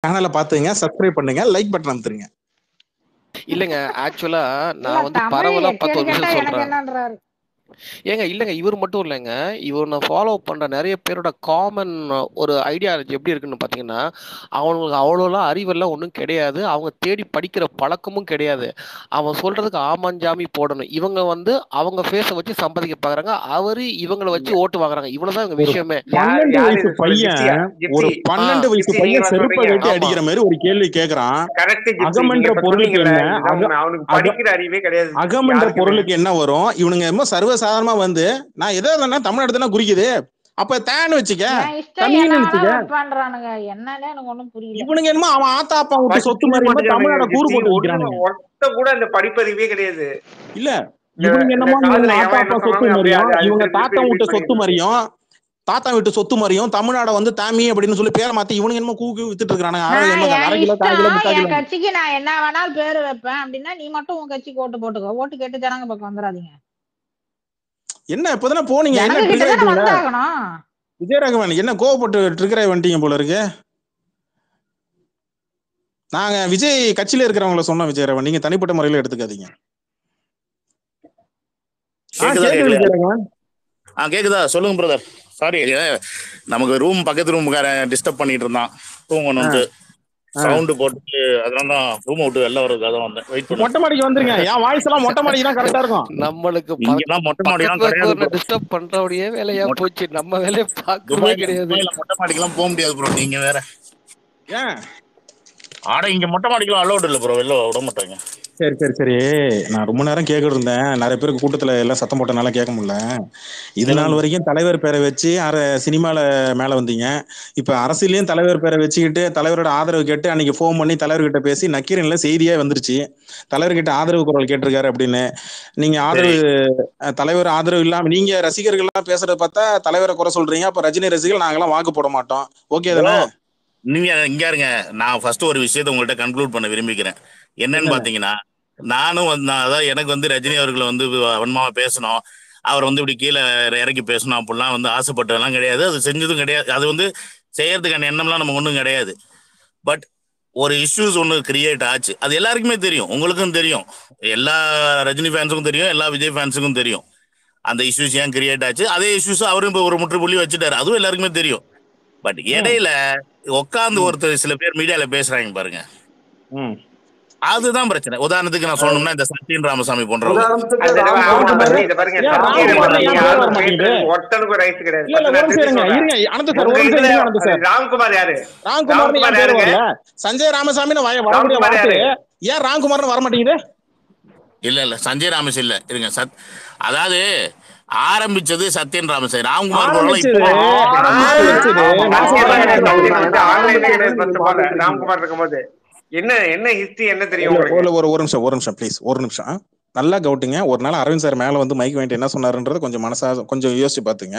சேனலை பார்த்துங்க, சப்ஸ்கிரைப் பண்ணுங்க, லைக் பட்டன் அமுத்துருங்க. இல்லைங்க ஆக்சுவலா நான் வந்து பரவலா பார்த்த ஒரு விஷயம் சொல்றேன். ஏங்க இல்லைங்க இவர் மட்டும் இல்லைங்க, இவர் நான் ஃபாலோ பண்ற நிறைய பேரோட காமன் ஒரு ஐடியாலஜி எப்படி இருக்குன்னு பார்த்தீங்கன்னா, அவங்களுக்கு அவ்வளோலாம் அறிவெல்லாம் ஒன்றும் கிடையாது, அவங்க தேடி படிக்கிற பழக்கமும் கிடையாது. அவன் சொல்றதுக்கு ஆமாஞ்சாமி போடணும். இவங்க வந்து அவங்க ஃபேஸை வச்சு சம்பாதிக்க பார்க்குறாங்க, அவரு இவங்களை வச்சு ஓட்டு வாங்குறாங்க. இவ்வளவுதான் இவங்க விஷயமே. 12 வயசு பையன் ஒரு 12 வயசு பையன் செருப்பை கட்டி அடிக்கிற மாதிரி ஒரு கேள்வி கேட்கறான். அகமென்ற பொருளுக்கு என்ன? அகமென்ற பொருளுக்கு என்ன வரும்? இவனுங்க என்னமோ சர்வசாதாரணமா வந்து நான் எதோ தமிழ்நாடு தானே குறிக்குது, அப்ப தேன்னு வச்சுக்க, தமிழ்னு வச்சுக்க. இவனுங்க என்னமோ அவன் ஆத்தா அப்பா விட்டு சொத்து மாதிரி தமிழ்நாட கூறு போட்டு வைக்கிறானுங்க. கூட அந்த படிப்பறிவே கிடையாது. இல்ல இவனுங்க என்னமோ இவங்க ஆத்தா அப்பா சொத்து மாதிரியும், இவங்க தாத்தா விட்டு சொத்து மாதிரியும், தாத்தா வீட்டு சொத்து மாதிரியும் தமிழ்நாட வந்து தாமி அப்படின்னு சொல்லி பேரை மாத்தி இவனுங்க என்னமோ கூக்கு வித்துட்டு இருக்கானுங்க. கட்சிக்கு நான் என்ன வேணாலும் பேரு வைப்பேன் அப்படின்னா நீ மட்டும் உன் கட்சிக்கு ஓட்டு போட்டுக்கோ. ஓட்டு கேட்டு ஜனங்க பக்கம் வந்துடாதீங்க. என்ன இப்பதானே போனீங்க, என்ன விஜயராகவன் என்ன கோவப்பட்டு ட்ரிகர் ஆகி வந்துட்டீங்க போல இருக்கு. நாங்க விஜய் கட்சியில இருக்கிறவங்கள சொன்னோம் விஜயராகவன், நீங்க தனிப்பட்ட முறையில எடுத்துக்காதீங்க. கேக்குதா? சொல்லுங்க பிரதர். சாரி, நமக்கு ரூம் பக்கத்து ரூமுக்காரன் டிஸ்டர்ப் பண்ணிட்டு இருந்தான் தூங்கணும்னு சவுண்ட் போட்டு, அதனால ரூம் விட்டு வெளில வரதுக்காக தான் வந்தேன். வெயிட் பண்ணு. மொட்டை மாடிக்கு வந்துருங்க, என் வாய்ஸ் எல்லாம் மொட்டை மாடிக்கு தான் கரெக்டா இருக்கும். நம்மளுக்கு மொட்டை மாடிலாம் கிடையாது, டிஸ்டர்ப் பண்றவடியே வேலையா போச்சு, நம்ம வேலையை பார்க்கவே கிடையாது. மொட்டை மாடிக்கெல்லாம் போக முடியாது ப்ரோ, நீங்க வேற. ஏன் ஆட இங்க மொட்டை மாடிக்கெல்லாம் அலோட் இல்லை ப்ரோ, வெளில விட மாட்டாங்க. சரி சரி சரி, நான் ரொம்ப நேரம் கேட்கிட்டு இருந்தேன், நிறைய பேருக்கு கூட்டத்துல எல்லாம் சத்தம் போட்டனால கேட்க முடியல. இது நாள் வரைக்கும் தலைவர் பேரை வச்சு சினிமால மேல வந்தீங்க, இப்ப அரசியலையும் தலைவர் பேரை வச்சுக்கிட்டு தலைவரோட ஆதரவு கேட்டு அன்னைக்கு ஃபோன் பண்ணி தலைவர்கிட்ட பேசி நக்கீரன்ல செய்தியே வந்துருச்சு, தலைவர்கிட்ட ஆதரவு குரல் கேட்டிருக்காரு அப்படின்னு. நீங்க ஆதரவு தலைவர் ஆதரவு இல்லாம நீங்க ரசிகர்கள்லாம் பேசுறத பார்த்தா தலைவரை குறை சொல்றீங்க, அப்ப ரஜினி ரசிகர்கள் நாங்கெல்லாம் வாக்கு போட மாட்டோம், ஓகே தானே? நீங்க இங்க இருங்க, நான் ஃபர்ஸ்ட் ஒரு விஷயத்தை உங்கள்கிட்ட கன்க்ளூட் பண்ண விரும்பிக்கிறேன். என்னன்னு பாத்தீங்கன்னா, நானும் அதான் எனக்கு வந்து ரஜினி அவர்களை வந்து வன்மாவா பேசணும், அவர் வந்து இப்படி கீழே இறக்கி பேசணும் அப்படிலாம் வந்து ஆசைப்பட்டதெல்லாம் கிடையாது, அது செஞ்சதும் கிடையாது, அது வந்து செய்யறதுக்கான எண்ணம்லாம் நமக்கு ஒன்றும் கிடையாது. பட் ஒரு இஷ்யூஸ் ஒன்று கிரியேட் ஆச்சு, அது எல்லாருக்குமே தெரியும், உங்களுக்கும் தெரியும், எல்லா ரஜினி ஃபேன்ஸுக்கும் தெரியும், எல்லா விஜய் ஃபேன்ஸுக்கும் தெரியும் அந்த இஷ்யூஸ் ஏன் கிரியேட் ஆச்சு. அதே இஷ்யூஸ் அவரும் இப்போ ஒரு முற்றுப்புள்ளி வச்சுட்டாரு, அதுவும் எல்லாருக்குமே தெரியும். பட் இடையில உட்காந்து ஒருத்தர் சில பேர் மீடியால பேசுறாங்க பாருங்க, அதுதான் பிரச்சனை. உதாரணத்துக்கு நான் சொல்லணும்னா இந்த சத்யன் ராமசாமி போன்றவங்க, சஞ்சய் ராமசாமி ஏன் ராம்குமார் வர மாட்டேங்குது? இல்ல சஞ்சய் ராமஸ் இல்ல, இருங்க அதாவது ஆரம்பிச்சது சத்யன் ராமசாமி, ராம்குமார் ராம்குமார் இருக்கும்போது என்ன ஹிஸ்டரி என்ன தெரியும்? ஒரு நிமிஷம் ப்ளீஸ், ஒரு நிமிஷம் நல்லா கவுட்டுங்க. ஒரு நாள் அரவிந்த் சார் மேல வந்து மைக் வாங்கிட்டு என்ன சொன்னாருன்றது கொஞ்சம் கொஞ்சம் யோசிச்சு பாத்துங்க.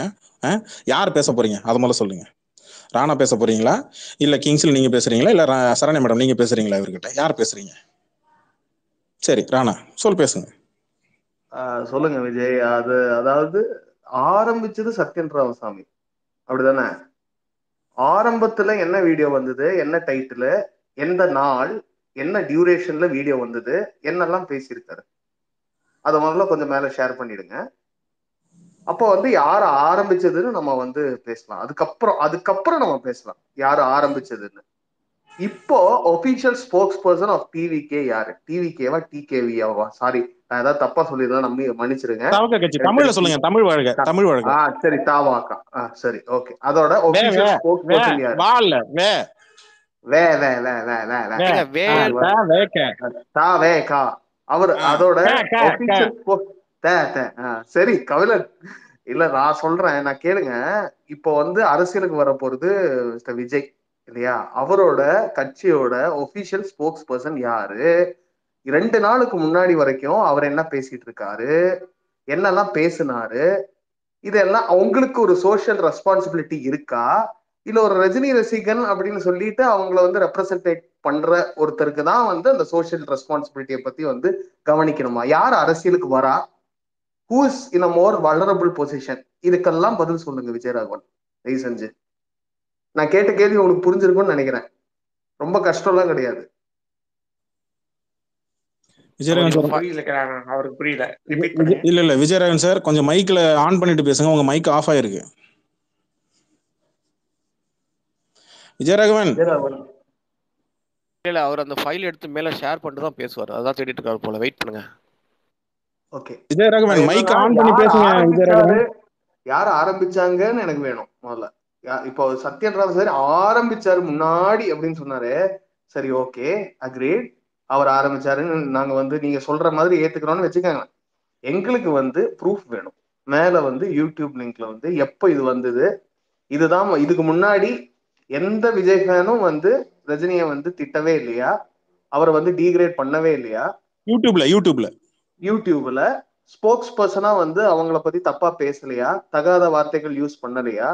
யார் பேச போறீங்க அது முதல்ல சொல்லுங்க. ராணா பேச போறீங்களா, இல்ல கிங்ஸ்ல நீங்க பேசுறீங்களா, இல்ல சரண்யா மேடம் நீங்க பேசுறீங்களா? இவர்கிட்ட யார் பேசுறீங்க? சரி ராணா சொல், பேசுங்க. சொல்லுங்க விஜய். அதாவது ஆரம்பிச்சது சத்யன் ராமசாமி அப்படிதானே? ஆரம்பத்துல என்ன வீடியோ வந்தது, என்ன டைட்டில், எந்த நாள், என்ன டியூரேஷன்ல வீடியோ வந்தது, என்னெல்லாம் பேசியிருக்காரு, அதை முதல்ல கொஞ்சம் மேல ஷேர் பண்ணிடுங்க. அப்போ வந்து யார் ஆரம்பிச்சதுன்னு நம்ம வந்து பேசலாம், அதுக்கப்புறம் நம்ம பேசலாம் யாரு ஆரம்பிச்சதுன்னு. இப்போ official spokesperson of TVK யாரு? டிவிகேவா டிகேவியாவா? சாரி, நான் ஏதாவது தப்பா சொல்லிருந்தா நம்பி மன்னிச்சிருங்க. தமிழ்ல சொல்லுங்க, தமிழ் வாழ்க, தமிழ் வாழ்க. சரி, தாவாக்கா. சரி, ஓகே. அதோட ஒபிஷியல் ஸ்போக்ஸ் பர்சன் யாரு? அவர் அதோட சரி கவிழன் இல்ல, நான் சொல்றேன், நான் கேளுங்க. இப்போ வந்து அரசியலுக்கு வர போறது மிஸ்டர் விஜய் இல்லையா? அவரோட கட்சியோட ஒபிஷியல் ஸ்போக்ஸ் பர்சன் யாரு? 2 நாளுக்கு முன்னாடி வரைக்கும் அவர் என்ன பேசிட்டு இருக்காரு, என்னெல்லாம் பேசினாரு, இதெல்லாம் அவங்களுக்கு ஒரு சோசியல் ரெஸ்பான்சிபிலிட்டி இருக்கா? இல்ல ஒரு ரஜினி ரசிகன் அப்படின்னு சொல்லிட்டு அவங்கள வந்து ரெப்ரசன்டேட் பண்ற ஒருத்தருக்கு தான் வந்து அந்த சோசியல் ரெஸ்பான்சிபிலிட்டியை பத்தி வந்து கவனிக்கணுமா? யார் அரசியலுக்கு வரா? Who is in a more vulnerable position? இதுக்கெல்லாம் பதில் சொல்லுங்க விஜயராகவன், தயவு செஞ்சு. நான் கேட்ட கேள்வி உங்களுக்கு புரிஞ்சிருக்கும்னு நினைக்கிறேன். ரொம்ப கஷ்டம்லாம் கிடையாது. விஜயராகவன் சார் அவருக்கு புரியல. ரிப்பீட் பண்ணுங்க. இல்ல விஜயராகவன் சார் கொஞ்சம் மைக்ல ஆன் பண்ணிட்டு பேசுங்க, உங்க மைக் ஆஃப் ஆயிருக்கு. விஜயராகவன் இல்ல அவர் அந்த ஃபைல் எடுத்து மேல ஷேர் பண்ணிட்டு தான் பேசுவார். அதான் தேடிட்டு இருக்காரு போல. வெயிட் பண்ணுங்க. ஓகே விஜயராகவன் மைக் ஆன் பண்ணி பேசுங்க. விஜயராகவன் யார் ஆரம்பிச்சாங்கன்னு எனக்கு வேணும் முதல்ல. இப்போ சத்யன்ராஜ் சார் ஆரம்பிச்சாரு முன்னாடி அப்படின்னு சொன்னாரு. சரி, ஓகே, அக்ரீட். அவர் ஆரம்பிச்சாருன்னு நாங்க வந்து நீங்க சொல்ற மாதிரி ஏத்துக்கிறோம்னு வச்சுக்கோங்க. எங்களுக்கு ப்ரூஃப் வேணும். மேல யூடியூப் லிங்க்ல எப்ப இது வந்தது, இதுதான் இதுக்கு முன்னாடி எந்த விஜய் ஃபேனும் ரஜினியை திட்டவே இல்லையா, அவரை டீக்ரேட் பண்ணவே இல்லையா, யூடியூப்ல ஸ்போக்ஸ் பர்சனா அவங்கள பத்தி தப்பா பேசலையா, தகாத வார்த்தைகள் யூஸ் பண்ணலையா,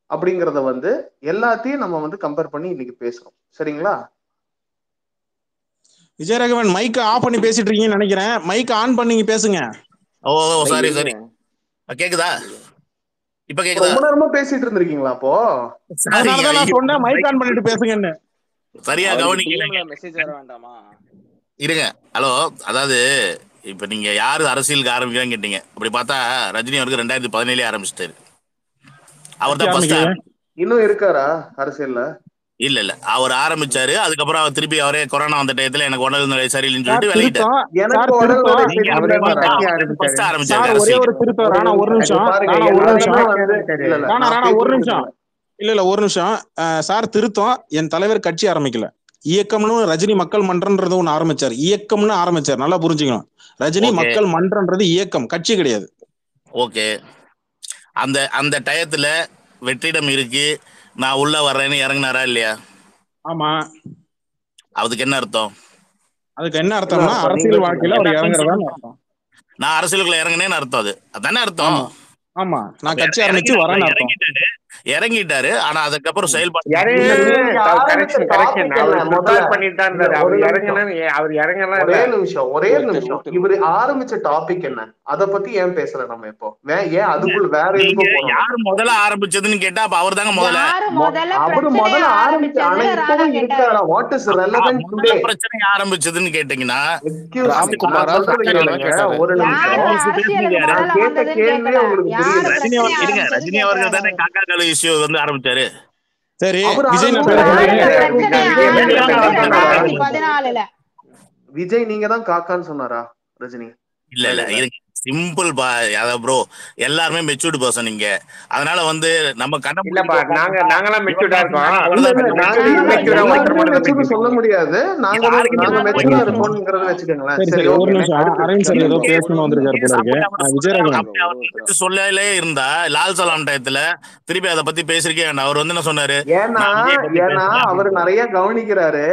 அப்படிங்கறத எல்லாத்தையும் நம்ம கம்பேர் பண்ணி இன்னைக்கு பேசுறோம். சரிங்களா? விஜயராகவன் மைக் ஆஃப் பண்ணி பேசிட்டு இருக்கீங்கன்னு நினைக்கிறேன். மைக் ஆன் பண்ணி பேசுங்க. ஓ சாரி கேக்குதா? இப்ப கேக்குதா? ரொம்ப நேரமா பேசிட்டு இருந்திருக்கீங்களா? அப்போ நான் சொன்னேன் மைக் ஆன் பண்ணிட்டு பேசுங்கன்னு. சரியா கவனிக்கல. மெசேஜ் வர வேண்டாமா? இருங்க. ஹலோ, அதாவது இப்ப நீங்க யாரு அரசியலுக்கு ஆரம்பிக்கிறான்னு கேட்டீங்க. அப்படி பார்த்தா ரஜினி அவருக்கு 2017 ஆரம்பிச்சிட்டாரு. அவர் தான் ஃபர்ஸ்ட். இன்னும் இருக்காரா அரசியல்ல? இல்ல அவர் ஆரம்பிச்சாரு. அதுக்கப்புறம் அவர் திருப்பி அவரே கொரோனா வந்த டயத்துல எனக்கு உடல்நிலை சரியில்லைன்னு சொல்லிட்டு வெளியிட்டாரு. ஒரு நிமிஷம் சார். திருத்தம், என் தலைவர் கட்சி ஆரம்பிக்கல, இயக்கம்னு ரஜினி மக்கள் மன்றம்ன்றது ஒண்ணு ஆரம்பிச்சாரு. இயக்கம்னு ஆரம்பிச்சாரு, நல்லா புரிஞ்சுக்கணும். ரஜினி மக்கள் மன்றம்ன்றது இயக்கம், கட்சி கிடையாது. ஓகே, அந்த டயத்துல வெற்றிடம் இருக்கு, நான் உள்ள வர்றேன்னு இறங்கினாரா இல்லையா? ஆமா. அதுக்கு என்ன அர்த்தம்? அதுக்கு என்ன அர்த்தம்னா அரசியல் வாழ்க்கையில அவர் இறங்குறதான்னு அர்த்தம். நான் அரசியலுக்குள்ள இறங்கினேன்னு அர்த்தம். அதானே அர்த்தம்? ஆமா, நான் கட்சி ஆரம்பிச்சு வரேன்னு அர்த்தம். இறங்கிட்டாரு. ஆனா அதுக்கப்புறம் செயல்பாடு ஒரே நிமிஷம் இவரு ஆரம்பிச்ச டாபிக் என்ன, அத பத்தி ஏன் பேசல நம்ம இப்போ? ஏன் அதுக்குள்ள வேற எதுக்கும் யாரு முதல்ல ஆரம்பிச்சதுன்னு கேட்டா அப்ப அவர் தாங்க முதல்ல. அவரு முதல்ல ஆரம்பிச்சு ஆனா இப்பவும் இருக்காரா? What is relevant today? பிரச்சனை ஆரம்பிச்சதுன்னு கேட்டீங்கன்னா ஒரு ரஜினி அவர்கள் தானே காக்கா கலு இஷ்யூ ஆரம்பிச்சாரு. சரி, விஜய் நீங்க தான் காக்கான்னு சொன்னாரா ரஜினி? இல்ல சிம்பிள் ப்ரோ, எல்லாருமே மெச்சூர்டு பர்சன் இங்க. அதனால நம்ம நாங்கலாம் மெச்சூர்டா இருக்கோம். சொல்ல முடியாது. நாங்க மெச்சூர்டா இருக்கோம்ங்கறத வெச்சுக்கங்களேன். சரி, ஒரு நிமிஷம். அரவிந்த் சார் ஏதோ பேசணும் வந்திருக்காரு போல இருக்கு. விஜயராகவன் சொல்லலே இருந்தா லால் சலாம் டயத்துல திருப்பி அத பத்தி பேசிருக்கே. அவர் என்ன சொன்னாரு? ஏன்னா அவரு நிறைய கவனிக்கிறாரு.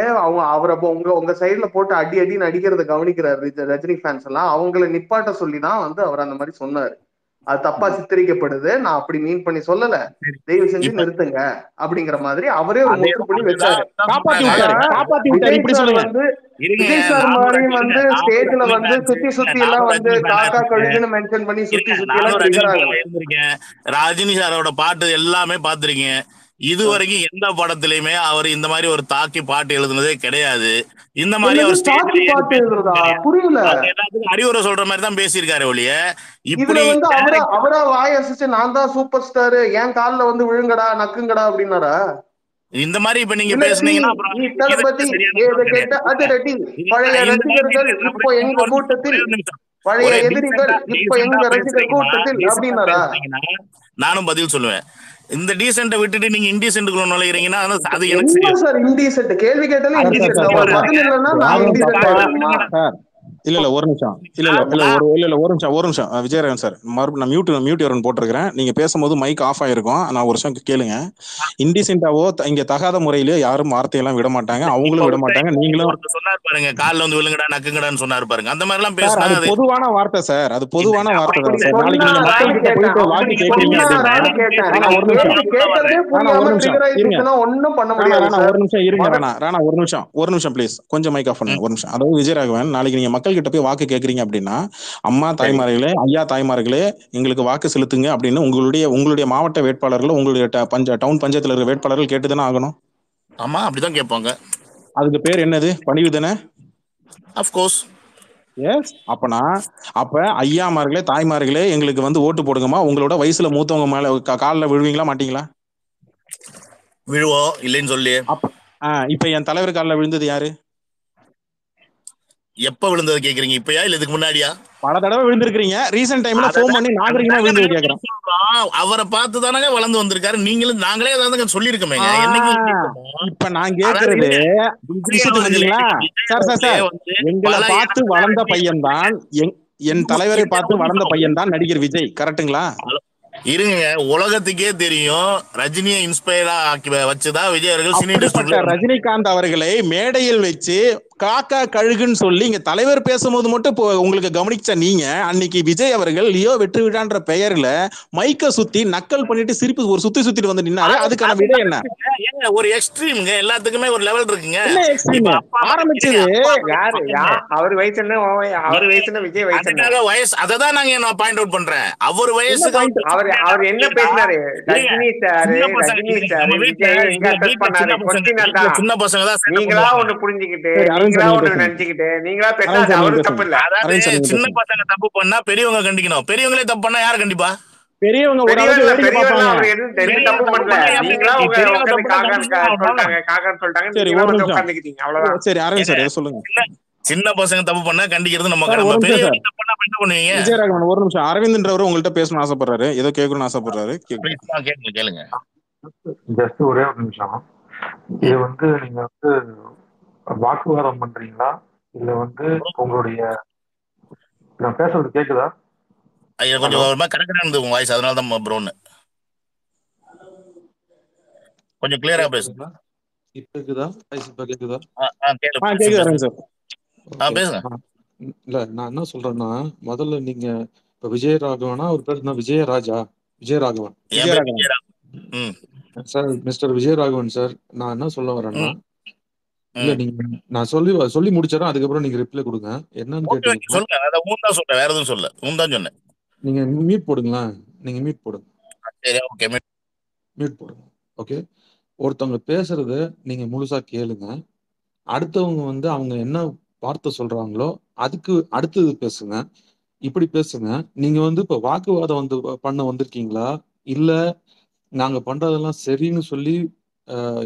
அவரை உங்க சைடுல போட்டு அடின்னு அடிக்கிறத கவனிக்கிறாரு ரஜினி ஃபேன்ஸ் எல்லாம். அவங்களை நிப்பாட்ட சொல்லிதான் அவர் அந்த மாதிரி சொன்னாரு. அது தப்பா சித்தரிக்கப்படுது, நான் அப்படி மீன் பண்ணி சொல்லல, தயவு செஞ்சு நிறுத்துங்க அப்படிங்கிற மாதிரி அவரே ஒரு முற்று பண்ணி வச்சாரு. விஜய் சார் மாதிரி ஸ்டேஜ்ல சுத்தி எல்லாம் காக்கா கழுகுன்னு மென்ஷன் பண்ணி சுத்தி எல்லாம் ரஜினி சாரோட பாட்டு எல்லாமே பாத்துருக்கீங்க. இது வரைக்கும் எந்த படத்திலயுமே அவர் இந்த மாதிரி ஒரு தாக்கி பாட்டு எழுதுனதே கிடையாது. இந்த மாதிரி அவர் புரியல, அறிவுரை சொல்ற மாதிரி தான் பேசியிருக்காரு ஒழிய இப்படி அவரா வாய் அசிச்சு நான் தான் சூப்பர் ஸ்டார், என் கால்ல விழுங்கடா நக்குங்கடா அப்படின்னாரா? இந்த மாதிரி இப்ப நீங்க பேசுனீங்கன்னா பழைய ரசிகர்கள் இப்போ எங்க கூட்டத்தில், பழைய எதிரிகள் இப்போ எங்க ரசிகர் கூட்டத்தில் அப்படின்னாரா? நானும் பதில் சொல்லுவேன். இந்த டீசென்ட்ட விட்டுட்டு நீங்க இன்டீசென்ட்க்குள்ள நுழையறீங்கன்னா அது எனக்கு சரியா சார். இன்டீசென்ட் கேள்வி கேட்டாலும் இன்டீசென்ட், பதில் இல்லன்னா நான் இன்டீசென்ட். இல்ல ஒரு நிமிஷம். ஒரு நிமிஷம் விஜயராகவன் சார், மறுபடியும் நான் மியூட் வரன் போட்டிருக்கிறேன். நீங்க பேசும்போது மைக் ஆஃப் ஆயிருக்கும். நான் ஒரு விஷயம் கேளுங்க. இன்டிசென்டாவோ இங்க தகாத முறையில யாரும் வார்த்தையெல்லாம் விட மாட்டாங்க, அவங்களும் விட மாட்டாங்க. நீங்களும் சொன்னாரு பாருங்க, கால்ல விழுங்கடா நக்குங்கடான்னு சொன்னாரு பாருங்க. அந்த மாதிரி எல்லாம் பேசுனா அது பொதுவான வார்த்தை சார், அது பொதுவான வார்த்தை தான் சார். நாளைக்கு நீங்க மக்கள் கிட்ட போயிட்டு வாக்கி கேட்கறீங்க அப்படின்னா ஒரு நிமிஷம் ப்ளீஸ், கொஞ்சம் மைக் ஆஃப் பண்ணுங்க ஒரு நிமிஷம். அதாவது விஜயராகவன், நாளைக்கு நீங்க மக்கள் கிட்ட போய் வாக்கு கேட்கறீங்க அப்படின்னா, அம்மா தாய்மார்களே, ஐயா தாய்மார்களே, எங்களுக்கு வாக்கு செலுத்துங்க அப்படின்னு உங்களுடைய மாவட்ட வேட்பாளர்கள், உங்களுடைய டவுன் பஞ்சாயத்துல இருக்கிற வேட்பாளர்கள் கேட்டுதானே ஆகணும். ஆமா, அப்படிதான் கேட்பாங்க. அதுக்கு பேர் என்னது? பணிவு தானே? அஃப்கோர்ஸ். எஸ். அப்ப ஐயாமார்களே, தாய்மார்களே, எங்களுக்கு வந்து ஓட்டு போடுங்கம்மா. உங்களோட வயசுல மூத்தவங்க மேல காலில் விழுவீங்களா மாட்டீங்களா? விழுவோம், இல்லைன்னு சொல்லி. அப்ப இப்ப என் தலைவர் காலில் விழுந்தது யாரு? எப்ப விழுந்தது கேக்குறீங்க? இப்பயா இல்ல இதுக்கு முன்னாடியா? பல தடவை விழுந்திருக்கீங்க. ரீசெண்ட் டைம்ல ஃபோன் பண்ணி நாகரிகமா விழுந்தது கேக்குறோம். அவரை பார்த்து தானங்க வளர்ந்து வந்திருக்காரு. நீங்களும் நாங்களே அதாவது சொல்லியிருக்கோமேங்க. என்னைக்கு இப்ப நான் கேக்குறது விஷயத்துக்கு வந்தீங்களா? சார் எங்களை பார்த்து வளர்ந்த பையன் தான், என் தலைவரை பார்த்து வளர்ந்த பையன் தான் நடிகர் விஜய். கரெக்டுங்களா? இருங்க, உலகத்துக்கே தெரியும் ரஜினியை இன்ஸ்பயரா ஆக்கி வச்சுதான் விஜய் அவர்கள் சினி ரஜினிகாந்த் அவர்களை மேடையில் வச்சு காக்கா கழுகுன்னு சொல்லி இங்க தலைவர் பேசும்போது மட்டும் உங்களுக்கு கவனிச்ச நீங்க, அன்னைக்கு விஜய் அவர்கள் லியோ வெற்றி விழான்ற பெயர்ல மைக்க சுத்தி நக்கல் பண்ணிட்டு சிரிப்பு ஒரு சுத்திட்டு வந்து நின்னாரு. அதுக்கான விட என்ன? ஒரு எக்ஸ்ட்ரீம்ங்க. எல்லாத்துக்குமே ஒரு லெவல் இருக்குங்க. ஆரம்பிச்சது அவர் வயசு என்ன, அவர் வயசு என்ன, விஜய் வயசு என்ன? வயசு அததான் நான் பாயிண்ட் அவுட் பண்றேன். அவர் வயசுக்கு அவர் என்ன பேசினாரு? ரஜினி சார் விஜய் எங்க அட்ரஸ் பண்ணாரு? சின்ன பசங்க தான். நீங்களா ஒண்ணு புரிஞ்சுக்கிட்டு, நீங்களா ஒண்ணு நினைச்சுக்கிட்டு, நீங்களா பேச அவரு தப்பு இல்ல. அதாவது சின்ன பசங்க தப்பு பண்ணா பெரியவங்க கண்டிக்கணும். பெரியவங்களே தப்பு பண்ணா யாரு கண்டிப்பா? பெரியவங்க அவர் எதுவும் தப்பு பண்ணல. நீங்களா உட்காந்துக்கிட்டீங்க, அவ்வளவுதான். சரி, அரவிந்த் சார் சொல்லுங்க. சின்ன பசங்க தப்பு பண்ணா கண்டிக்கிறது நம்ம கடமை. பெரியவங்க தப்பு பண்ணா என்ன பண்ணுவீங்க? விஜயராகவன் ஒரு நிமிஷம். அரவிந்த்ன்றவர் உங்கள்கிட்ட பேசணும்னு ஆசைப்படுறாரு, ஏதோ கேட்கணும்னு ஆசைப்படுறாரு. கேளுங்க. ஜஸ்ட் ஒரே ஒரு நிமிஷம். இது வந்து நீங்க வந்து வாக்குவாதம் பண்றீங்களா இல்ல வந்து உங்களுடைய, நான் பேசுறது கேக்குதா? கொஞ்சம் கரெக்டா இருந்தது உங்க வாய்ஸ், அதனால தான் ப்ரோன்னு கொஞ்சம் கிளியரா பேசுங்க. இப்ப கேக்குதா? இப்ப கேக்குதா? பேசுங்க. இல்ல, நான் என்ன சொல்றேன்னா, முதல்ல நீங்க இப்ப விஜயராகவனா அவர் பேர் என்ன? Vijayaraghavan sir, mister Vijayaraghavan sir. நான் என்ன சொல்ல வரேன்னா, இல்ல நீங்க நான் சொல்லி முடிச்சிடறேன், அதுக்கப்புறம் நீங்க ரிப்ளை கொடுங்க. என்னன்னு கேட்டீங்கன்னா, வேற எதுவும் சொல்ல சொன்னேன். நீங்க மியூட் போடுங்களேன். நீங்க மியூட் போடுங்க. மியூட் போடுங்க. ஓகே. ஒருத்தவங்க பேசுறத நீங்க முழுசா கேளுங்க. அடுத்தவங்க வந்து அவங்க என்ன வார்த்தை சொல்றாங்களோ அதுக்கு அடுத்தது பேசுங்க. இப்படி பேசுங்க. நீங்க வந்து இப்ப வாக்குவாதம் பண்ண வந்திருக்கீங்களா இல்ல நாங்க பண்றதெல்லாம் சரின்னு சொல்லி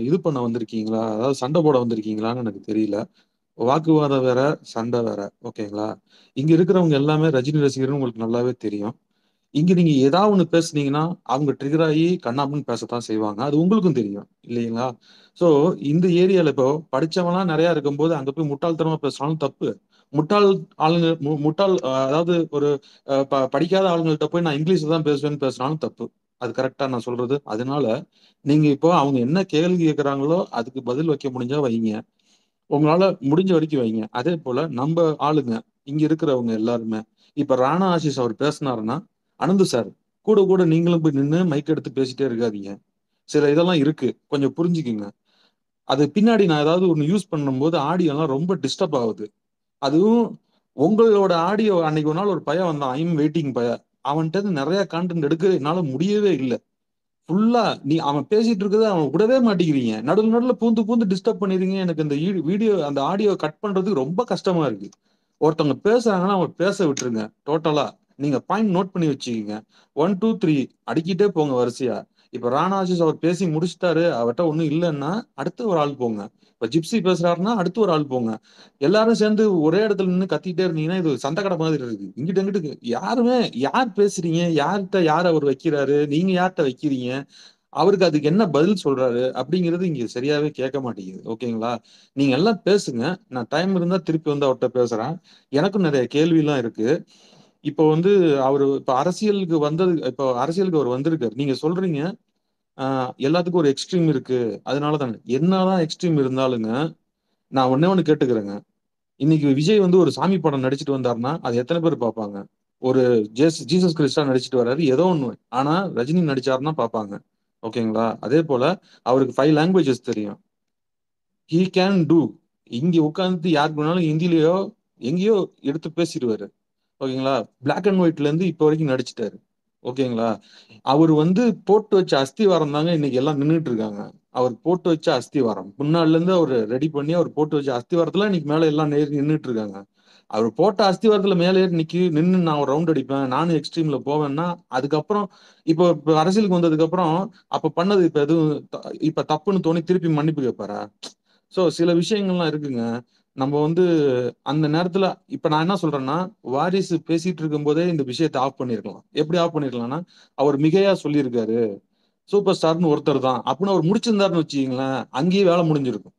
இது பண்ண வந்திருக்கீங்களா, அதாவது சண்டை போட வந்திருக்கீங்களான்னு எனக்கு தெரியல. வாக்குவாதம் வேற, சண்டை வேற. ஓகேங்களா? இங்க இருக்கிறவங்க எல்லாமே ரஜினி ரசிகர்னு உங்களுக்கு நல்லாவே தெரியும். இங்க நீங்க ஏதாவது ஒண்ணு பேசுனீங்கன்னா அவங்க ட்ரிகர் ஆகி கண்ணாமன்னு பேசத்தான் செய்வாங்க. அது உங்களுக்கும் தெரியும் இல்லைங்களா? சோ இந்த ஏரியால இப்போ படிச்சவங்கலாம் நிறைய இருக்கும்போது அங்க போய் முட்டாள்தனமா பேசினாலும் தப்பு. முட்டாள் அதாவது ஒரு படிக்காத ஆளுங்கள்ட்ட போய் நான் இங்கிலீஷ்ல தான் பேசுவேன்னு பேசினாலும் தப்பு. அது கரெக்டா நான் சொல்றது? அதனால நீங்க இப்போ அவங்க என்ன கேள்வி கேட்கறாங்களோ அதுக்கு பதில் வைக்க முடிஞ்சா வைங்க. உங்களால முடிஞ்ச வரைக்கும் வைங்க. அதே போல நம்ம ஆளுங்க இங்க இருக்கிறவங்க எல்லாருமே, இப்ப ராணா ஆசிஸ் அவர் பேசினாருன்னா, அனந்து சார் கூட கூட நீங்களும் போய் நின்று மைக் எடுத்து பேசிட்டே இருக்காதீங்க. சில இதெல்லாம் இருக்கு, கொஞ்சம் புரிஞ்சுக்குங்க. அது பின்னாடி நான் ஏதாவது ஒண்ணு யூஸ் பண்ணும்போது ஆடியோ எல்லாம் ரொம்ப டிஸ்டர்ப் ஆகுது. அதுவும் உங்களோட ஆடியோ அன்னைக்கு ஒரு நாள் ஒரு பையன் வந்தான், ஐம் வெயிட்டிங் பையன். அவன்கிட்ட நிறைய கான்டென்ட் எடுக்க என்னால முடியவே இல்லை. ஃபுல்லா அவன் பேசிட்டு இருக்கிறத அவன் விடவே மாட்டேங்கிறீங்க. நடுவில் பூந்து டிஸ்டர்ப் பண்ணிருங்க. எனக்கு இந்த வீடியோ அந்த ஆடியோ கட் பண்றதுக்கு ரொம்ப கஷ்டமா இருக்கு. ஒருத்தவங்க பேசுறாங்கன்னா அவங்க பேச விட்டுருங்க. டோட்டலா நீங்க பாயிண்ட் நோட் பண்ணி வச்சுக்கீங்க. 1 2 3 அடிக்கிட்டே போங்க வரிசையா. இப்ப ராணா ஆசிஸ் அவர் பேசி முடிச்சுட்டாரு, அவர்கிட்ட ஒண்ணும் இல்லைன்னா அடுத்து ஒரு ஆள் போங்க. இப்ப ஜிப்சி பேசுறாருன்னா அடுத்து ஒரு ஆள் போங்க. எல்லாரும் சேர்ந்து ஒரே இடத்துல நின்று கத்திட்டே இருந்தீங்கன்னா இது சண்டை மாதிரி இருக்கு. இங்கிட்ட எங்கிட்டு யாருமே யார் பேசுறீங்க, யார்கிட்ட யார் அவர் வைக்கிறாரு, நீங்க யார்கிட்ட வைக்கிறீங்க, அவருக்கு அதுக்கு என்ன பதில் சொல்றாரு அப்படிங்கிறது இங்க சரியாவே கேட்க மாட்டேங்குது. ஓகேங்களா? நீங்க எல்லாம் பேசுங்க. நான் டைம் இருந்தா திருப்பி வந்து அவர்கிட்ட பேசுறேன். எனக்கும் நிறைய கேள்வி எல்லாம் இருக்கு. இப்போ வந்து அவரு இப்ப அரசியலுக்கு அவர் வந்திருக்காரு. நீங்க சொல்றீங்க எல்லாத்துக்கும் ஒரு எக்ஸ்ட்ரீம் இருக்கு, அதனாலதானே. என்னதான் எக்ஸ்ட்ரீம் இருந்தாலுங்க நான் ஒண்ணு கேட்டுக்கிறேங்க. இன்னைக்கு விஜய் வந்து ஒரு சாமி படம் நடிச்சிட்டு வந்தாருன்னா அது எத்தனை பேர் பார்ப்பாங்க? ஒரு ஜீசஸ் கிறிஸ்டா நடிச்சிட்டு வர்றாரு ஏதோ ஒண்ணு, ஆனா ரஜினி நடிச்சாருன்னா பார்ப்பாங்க. ஓகேங்களா? அதே போல அவருக்கு 5 லாங்குவேஜஸ் தெரியும். He can do. இங்க உட்காந்து யாருக்கு வேணாலும் ஹிந்திலயோ எங்கேயோ எடுத்து பேசிடுவாரு. ஓகேங்களா? பிளாக் அண்ட் ஒயிட்ல இருந்து இப்ப வரைக்கும் நடிச்சிட்டாரு. ஓகேங்களா? அவர் வந்து போட்டு வச்ச அஸ்திவாரம் தாங்க இன்னைக்கு எல்லாம் நின்னுட்டு இருக்காங்க. அவர் போட்டு வச்ச அஸ்திவாரம். முன்னாடில இருந்து அவர் ரெடி பண்ணி அவர் போட்டு வச்ச அஸ்திவாரத்துல இன்னைக்கு மேல எல்லாம் நின்னுட்டு இருக்காங்க. அவர் போட்ட அஸ்திவாரத்துல மேல ஏறி நின்னு நான் ஒரு ரவுண்ட் அடிப்பேன், நானும் எக்ஸ்ட்ரீம்ல போவேன்னா, அதுக்கப்புறம் இப்ப அரசியலுக்கு வந்ததுக்கு அப்புறம் அப்ப பண்ணது இப்ப எதுவும் இப்ப தப்புன்னு தோணி திருப்பி மன்னிப்பு கேட்பாரா? சோ சில விஷயங்கள்லாம் இருக்குங்க. நம்ம வந்து அந்த நேரத்துல இப்ப நான் என்ன சொல்றேன்னா, வாரிசு பேசிட்டு இருக்கும்போதே இந்த விஷயத்த ஆஃப் பண்ணிருக்கலாம். எப்படி ஆஃப் பண்ணிருக்கலாம்னா, அவர் மிகையா சொல்லியிருக்காரு. சூப்பர் ஸ்டார்னு ஒருத்தர் தான். அப்படின்னு அவர் முடிச்சிருந்தாருன்னு வச்சுக்கீங்களேன், அங்கேயே வேலை முடிஞ்சிருக்கும்.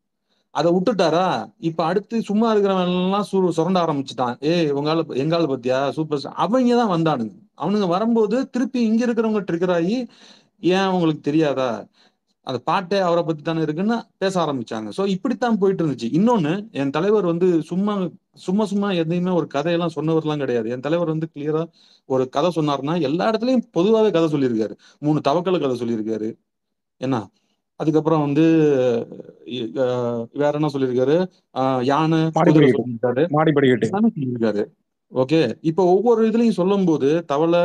அத விட்டுட்டாரா, இப்ப அடுத்து சும்மா இருக்கிறவன் எல்லாம் சுரண்ட ஆரம்பிச்சுட்டான். ஏய் உங்கால எங்கால பத்தியா சூப்பர் ஸ்டார். அவங்க தான் வந்தானுங்க. அவனுங்க வரும்போது திருப்பி இங்க இருக்கிறவங்க ட்ரிகர் ஆகி, ஏன் உங்களுக்கு தெரியாதா? அந்த பாட்டே அவரை பத்தி தானே இருக்குன்னு பேச ஆரம்பிச்சாங்க. சோ இப்படித்தான் போயிட்டு இருந்துச்சு. இன்னொன்னு என் தலைவர் வந்து சும்மா சும்மா சும்மா எதையுமே ஒரு கதையெல்லாம் சொன்னவர்லாம் கிடையாது. என் தலைவர் வந்து கிளியரா ஒரு கதை சொன்னாருன்னா எல்லா இடத்துலயும் பொதுவாவே கதை சொல்லியிருக்காரு. 3 தவக்கல கதை சொல்லியிருக்காரு. என்ன அதுக்கப்புறம் வந்து வேற என்ன சொல்லியிருக்காரு, யானை குதிரை மாடிப்படிக்கட்டு சொல்லியிருக்காரு, மாடிப்படிக்கட்டு. எல்லாமே சொல்லியிருக்காரு. ஓகே. இப்ப ஒவ்வொரு இதுலயும் சொல்லும் போது தவளை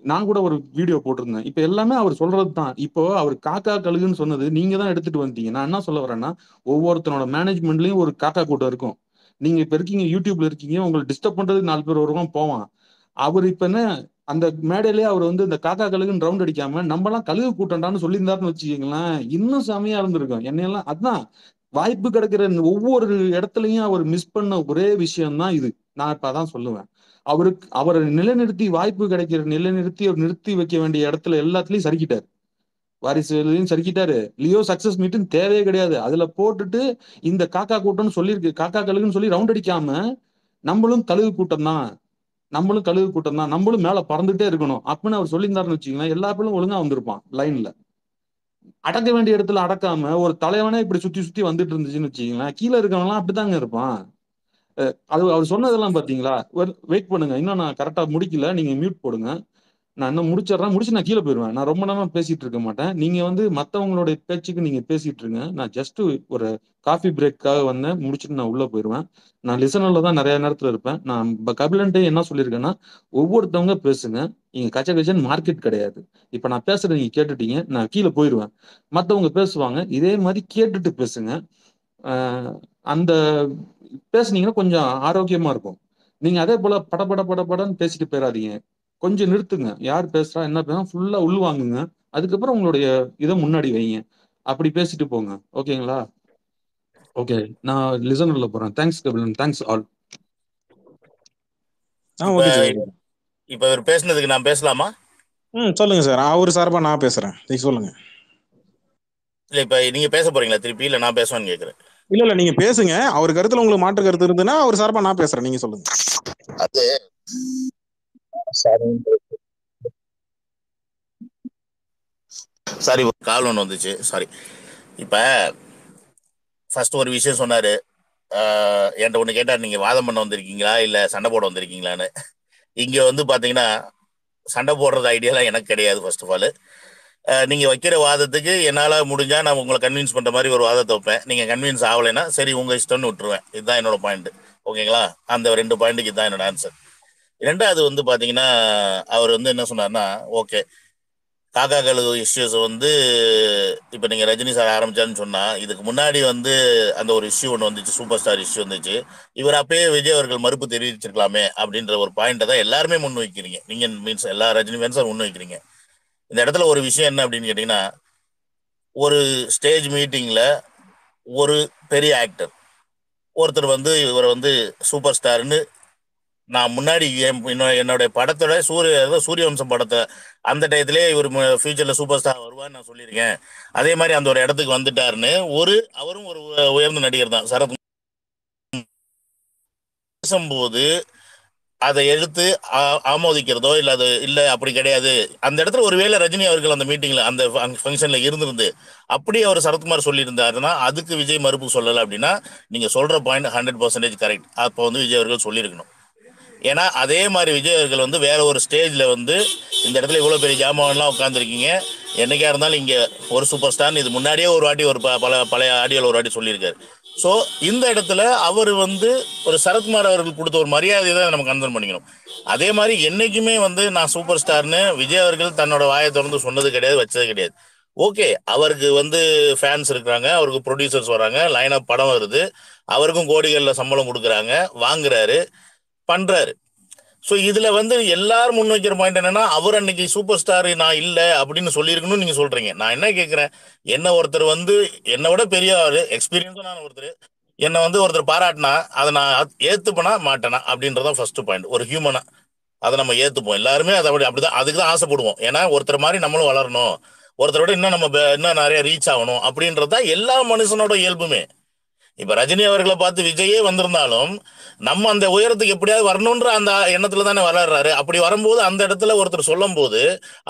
நான் கூட ஒரு வீடியோ போட்டிருந்தேன். இப்ப எல்லாமே அவர் சொல்றது தான். இப்போ அவர் காக்கா கழுகுன்னு சொன்னது நீங்க தான் எடுத்துட்டு வந்தீங்க. நான் என்ன சொல்ல வரேன்னா, ஒவ்வொருத்தனோட மேனேஜ்மெண்ட்லயும் ஒரு காக்கா கூட்டம் இருக்கும். நீங்க இப்ப இருக்கீங்க, யூடியூப்ல இருக்கீங்க, உங்களை டிஸ்டர்ப் பண்றதுக்கு 4 பேர் வருவான் போவான். அவர் இப்ப என்ன அந்த மேடையிலேயே அவர் வந்து இந்த காக்கா கழுகுன்னு ரவுண்ட் அடிக்காம நம்மலாம் கழுகு கூட்டம்டான்னு சொல்லியிருந்தாருன்னு வச்சுக்கீங்களேன், இன்னும் செமையா இருந்திருக்கும். என்னையெல்லாம் அதான் வாய்ப்பு கிடைக்கிற ஒவ்வொரு இடத்துலயும் அவர் மிஸ் பண்ண ஒரே விஷயம் தான் இது. நான் இப்ப அதான் சொல்லுவேன். அவரை நிலைநிறுத்தி வாய்ப்பு கிடைக்கிற நிலைநிறுத்தி அவர் நிறுத்தி வைக்க வேண்டிய இடத்துல எல்லாத்துலயும் சறுக்கிட்டாரு. வாரிசுலையும் சறுக்கிட்டாரு. லியோ சக்சஸ் மீட்டும் தேவையே கிடையாது. அதுல போட்டுட்டு இந்த காக்கா கூட்டம்னு சொல்லியிருக்கு. காக்கா கழுகுன்னு சொல்லி ரவுண்ட் அடிக்காம நம்மளும் கழுகு கூட்டம் தான், நம்மளும் கழுகு கூட்டம் தான், நம்மளும் மேல பறந்துட்டே இருக்கணும் அப்படின்னு அவர் சொல்லியிருந்தாருன்னு வச்சுக்கீங்களேன், எல்லா பேரும் ஒழுங்கா வந்திருப்பான் லைன்ல. அடக்க வேண்டிய இடத்துல அடக்காம ஒரு தலைவனே இப்படி சுத்தி சுத்தி வந்துட்டு இருந்துச்சுன்னு வச்சுக்கீங்களேன், கீழே இருக்கவன்லாம் அப்படித்தாங்க இருப்பான். அது அவர் சொன்னதெல்லாம் பாத்தீங்களா? வெயிட் பண்ணுங்க, இன்னும் நான் கரெக்டா முடிக்கல, நீங்க மியூட் போடுங்க. நான் இன்னும் முடிச்சிடறேன், முடிச்சு நான் கீழே போயிருவேன். நான் ரொம்ப நேரம் பேசிட்டு இருக்க மாட்டேன். நீங்க வந்து மத்தவங்களுடைய பேச்சுக்கு நீங்க பேசிட்டு இருங்க. நான் ஜஸ்ட் ஒரு காஃபி பிரேக்காக வந்தேன், முடிச்சுட்டு நான் உள்ள போயிருவேன். நான் லிசனர்ல தான் நிறைய நேரத்துல இருப்பேன். நான் கபிலன்ட்டே என்ன சொல்லியிருக்கேன்னா, ஒவ்வொருத்தவங்க பேசுங்க, நீங்க கச்ச கச்சன்னு மார்க்கெட் கிடையாது. இப்ப நான் பேசுறத நீங்க கேட்டுட்டீங்க, நான் கீழே போயிருவேன். மத்தவங்க பேசுவாங்க, இதே மாதிரி கேட்டுட்டு பேசுங்க. அந்த பேசுனீங்கன்னா கொஞ்சம் ஆரோக்கியமா இருக்கும். நீங்க அதே போல படன்னு பேசிட்டு போயிடாதீங்க. கொஞ்சம் நிறுத்துங்க. யார் பேசுறா என்ன பேசுறா ஃபுல்லா உள்வாங்குங்க. அதுக்கப்புறம் உங்களுடைய இதை முன்னாடி வைங்க. அப்படி பேசிட்டு போங்க. ஓகேங்களா? ஓகே. நான் லிசனர்ல போறேன். தேங்க்ஸ் கபிலன். Thanks all. இப்ப ஓகே சார். இப்ப இவர் பேசுனதுக்கு நான் பேசலாமா? சொல்லுங்க சார். அவர் சார்பா நான் பேசுறேன். நீங்க சொல்லுங்க. இல்ல இப்ப நீங்க பேச போறீங்களா திருப்பி, இல்ல நான் பேசுவான்னு கேக்குறேன். இல்ல நீங்க பேசுங்க. அவர் கருத்துல உங்களுக்கு மாற்று கருத்து இருந்ததுன்னா அவர் சார்பா நான் பேசுறேன். நீங்க சொல்லுங்க. அது சாரி, கால் ஒன்று வந்துச்சு, சாரி. இப்ப ஃபர்ஸ்ட் ஒரு விஷயம் சொன்னாரு. என்கிட்ட ஒண்ணு கேட்டாரு, நீங்க வாதம் பண்ண வந்திருக்கீங்களா இல்ல சண்டை போட வந்திருக்கீங்களான்னு. இங்க வந்து பாத்தீங்கன்னா சண்டை போடுறது ஐடியாலாம் எனக்கு கிடையாது. ஃபர்ஸ்ட் ஆஃப் ஆல், நீங்க வைக்கிற வாதத்துக்கு என்னால முடிஞ்சா நான் உங்களை கன்வின்ஸ் பண்ற மாதிரி ஒரு வாதத்தை வைப்பேன். நீங்க கன்வின்ஸ் ஆகலைன்னா சரி உங்க இஷ்டம்னு விட்டுருவேன். இதுதான் என்னோட பாயிண்ட். ஓகேங்களா? அந்த 2 பாயிண்ட்டுக்கு இதுதான் என்னோட ஆன்சர். ரெண்டாவது வந்து பாத்தீங்கன்னா, அவர் வந்து என்ன சொன்னார்னா, ஓகே காக்கா கழுகு இஷ்யூஸ் வந்து இப்ப நீங்க ரஜினி சார் ஆரம்பிச்சாருன்னு சொன்னா, இதுக்கு முன்னாடி வந்து அந்த ஒரு இஷ்யூ ஒன்று வந்துச்சு, சூப்பர் ஸ்டார் இஷ்யூ வந்துச்சு. இவர் அப்பயே விஜய் அவர்கள் மறுப்பு தெரிவிச்சிருக்கலாமே அப்படின்ற ஒரு பாயிண்ட்டை தான் எல்லாருமே முன் வைக்கிறீங்க. நீங்க மீன்ஸ் எல்லா ரஜினி ஃபேன்ஸும் முன் வைக்கிறீங்க. இந்த இடத்துல ஒரு விஷயம் என்ன அப்படின்னு கேட்டீங்கன்னா, ஒரு ஸ்டேஜ் மீட்டிங்ல ஒரு பெரிய ஆக்டர் ஒருத்தர் வந்து இவரை வந்து சூப்பர் ஸ்டார்னு நான் முன்னாடி என்னுடைய படத்தோட சூரியவம்சம் படத்தை அந்த டயத்திலே இவர் ஃபியூச்சர்ல சூப்பர் ஸ்டார் வருவான்னு நான் சொல்லியிருக்கேன். அதே மாதிரி அந்த ஒரு இடத்துக்கு வந்துட்டாருன்னு அவரும் ஒரு உயர்ந்த நடிகர் தான். சரத் பேசும்போது அதை எடுத்து ஆமோதிக்கிறதோ இல்ல அது இல்ல அப்படி கிடையாது. அந்த இடத்துல ஒருவேளை ரஜினி அவர்கள் அந்த மீட்டிங்ல அந்த ஃபங்க்ஷன்ல இருந்திருந்து அப்படி அவர் சரத்குமார் சொல்லியிருந்தாருன்னா அதுக்கு விஜய் மறுப்பு சொல்லலை அப்படின்னா நீங்க சொல்ற பாயிண்ட் 100% கரெக்ட். அப்போ வந்து விஜய் அவர்கள் சொல்லியிருக்கணும். ஏன்னா அதே மாதிரி விஜய் அவர்கள் வந்து வேற ஒரு ஸ்டேஜ்ல வந்து இந்த இடத்துல இவ்வளவு பெரிய ஜாமான்லாம் உட்காந்துருக்கீங்க, என்னைக்கா இருந்தாலும் இங்க ஒரு சூப்பர் ஸ்டார் இது முன்னாடியே ஒரு வாட்டி ஒரு பழைய ஆடியோல ஒரு வாட்டி சொல்லியிருக்காரு. ஸோ இந்த இடத்துல அவர் வந்து ஒரு சரத்குமார் அவர்கள் கொடுத்த ஒரு மரியாதையை தான் நம்ம கன்சர்ன் பண்ணிக்கணும். அதே மாதிரி என்னைக்குமே வந்து நான் சூப்பர் ஸ்டார்னு விஜய் அவர்கள் தன்னோட வாயை திறந்து சொன்னது கிடையாது, வச்சது கிடையாது. ஓகே, அவருக்கு வந்து ஃபேன்ஸ் இருக்கிறாங்க, அவருக்கு ப்ரொடியூசர்ஸ் வராங்க, லைன் அப் படம் வருது, அவருக்கும் கோடிகளில் சம்பளம் கொடுக்குறாங்க, வாங்குறாரு, பண்றாரு. ஸோ இதுல வந்து எல்லாரும் முன் வைக்கிற பாயிண்ட் என்னன்னா, அவர் அன்னைக்கு சூப்பர் ஸ்டார் நான் இல்லை அப்படின்னு சொல்லியிருக்கணும்னு நீங்க சொல்றீங்க. நான் என்ன கேட்கிறேன், என்ன ஒருத்தர் வந்து என்னை விட பெரிய ஆளு, எக்ஸ்பீரியன்ஸான ஒருத்தர் என்னை வந்து ஒருத்தர் பாராட்டினா அதை நான் ஏத்துப்பனா மாட்டேனா அப்படின்றதான் ஃபர்ஸ்ட் பாயிண்ட். ஒரு ஹியூமனா அதை நம்ம ஏத்துப்போம், எல்லாருமே அதை அப்படிதான், அதுக்கு தான் ஆசைப்படுவோம். ஏன்னா ஒருத்தர் மாதிரி நம்மளும் வளரணும், ஒருத்தரோட இன்னும் நம்ம இன்னும் நிறைய ரீச் ஆகணும் அப்படின்றதான் எல்லா மனுஷனோட இயல்புமே. இப்ப ரஜினி அவர்களை பார்த்து விஜயே வந்திருந்தாலும் நம்ம அந்த உயரத்துக்கு எப்படியாவது வரணும்ன்ற அந்த எண்ணத்துல தானே வளர்றாரு. அப்படி வரும்போது அந்த இடத்துல ஒருத்தர் சொல்லும் போது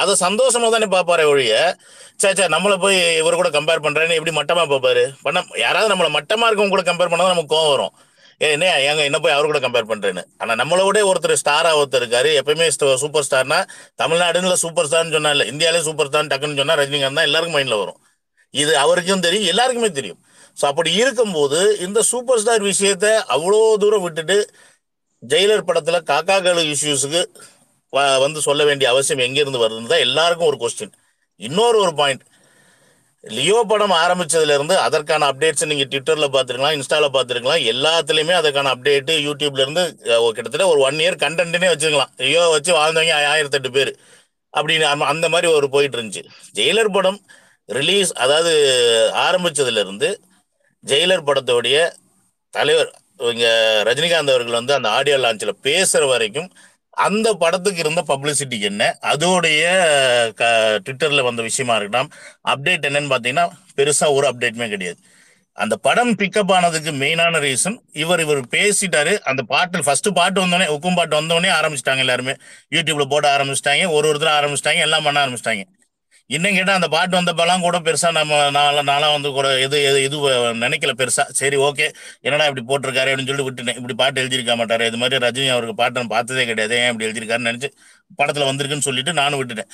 அதை சந்தோஷமா தானே பார்ப்பாரு ஒழிய, சேச்சா நம்மளை போய் இவர் கூட கம்பேர் பண்றேன்னு எப்படி மட்டமா பார்ப்பாரு. யாராவது நம்மளை மட்டமா இருக்கவங்க கூட கம்பேர் பண்ணாதான் நமக்கு கோவம் வரும். என்ன போய் அவரு கூட கம்பேர் பண்றேன்னு. ஆனா நம்மளோட ஒருத்தர் ஸ்டாரா ஒருத்தர் இருக்காரு. எப்பயுமே சூப்பர் ஸ்டார்னா தமிழ்நாடுல சூப்பர் ஸ்டார்னு சொன்னா இல்ல, இந்தியாலே சூப்பர் ஸ்டார் டக்குன்னு சொன்னா ரஜினிகாந்த் தான் எல்லாருக்கும் மைண்ட்ல வரும். இது அவருக்கும் தெரியும், எல்லாருக்குமே தெரியும். ஸோ அப்படி இருக்கும்போது இந்த சூப்பர் ஸ்டார் விஷயத்த அவ்வளோ தூரம் விட்டுட்டு ஜெயிலர் படத்துல காக்காக்கள் இஷ்யூஸுக்கு வந்து சொல்ல வேண்டிய அவசியம் எங்கிருந்து வருதுன்னு தான் எல்லாருக்கும் ஒரு கொஸ்டின். இன்னொரு பாயிண்ட், லியோ படம் ஆரம்பிச்சதுல இருந்து அதற்கான அப்டேட்ஸ் நீங்க ட்விட்டர்ல பாத்துருக்கலாம், இன்ஸ்டால பாத்துருக்கலாம், எல்லாத்துலயுமே அதற்கான அப்டேட் யூடியூப்ல இருந்து கிட்டத்தட்ட ஒரு 1 year கண்டென்ட்னே வச்சுக்கலாம். லியோ வச்சு வாழ்ந்தவங்க 1008 பேர் அப்படின்னு அந்த மாதிரி ஒரு போயிட்டு இருந்துச்சு. ஜெயிலர் படம் ரிலீஸ் அதாவது ஆரம்பிச்சதுல இருந்து ஜெயிலர் படத்தோடைய தலைவர் இங்க ரஜினிகாந்த் அவர்கள் வந்து அந்த ஆடியோ லான்ச்ல பேசுற வரைக்கும் அந்த படத்துக்கு இருந்த பப்ளிசிட்டி என்ன, அதோடைய ட்விட்டர்ல வந்த விஷயமா இருக்கட்டும், அப்டேட் என்னன்னு பாத்தீங்கன்னா பெருசா ஒரு அப்டேட்டுமே கிடையாது. அந்த படம் பிக்கப் ஆனதுக்கு மெயினான ரீசன் இவர் பேசிட்டாரு. அந்த பாட்டு ஃபர்ஸ்ட் பாட்டு வந்தோடனே, உக்கும் பாட்டு வந்தோடனே ஆரம்பிச்சிட்டாங்க, எல்லாருமே யூடியூப்ல போட ஆரம்பிச்சிட்டாங்க, ஒருத்தர் ஆரம்பிச்சிட்டாங்க, எல்லாம் பண்ண ஆரம்பிச்சிட்டாங்க. இன்னும் கேட்டா அந்த பாட்டு வந்தப்பெல்லாம் கூட பெருசா நம்ம நான்லாம் வந்து கூட இது நினைக்கல பெருசா. சரி ஓகே, என்னடா இப்படி போட்டிருக்காரு அப்படின்னு சொல்லிட்டு விட்டுட்டேன். இப்படி பாட்டு எழுதியிருக்க மாட்டாரு, இது மாதிரி ரஜினி அவருக்கு பாட்டு நான் பார்த்ததே கிடையாது, ஏன் இப்படி எழுதியிருக்காருன்னு நினைச்சு படத்துல வந்திருக்குன்னு சொல்லிட்டு நானும் விட்டுட்டேன்.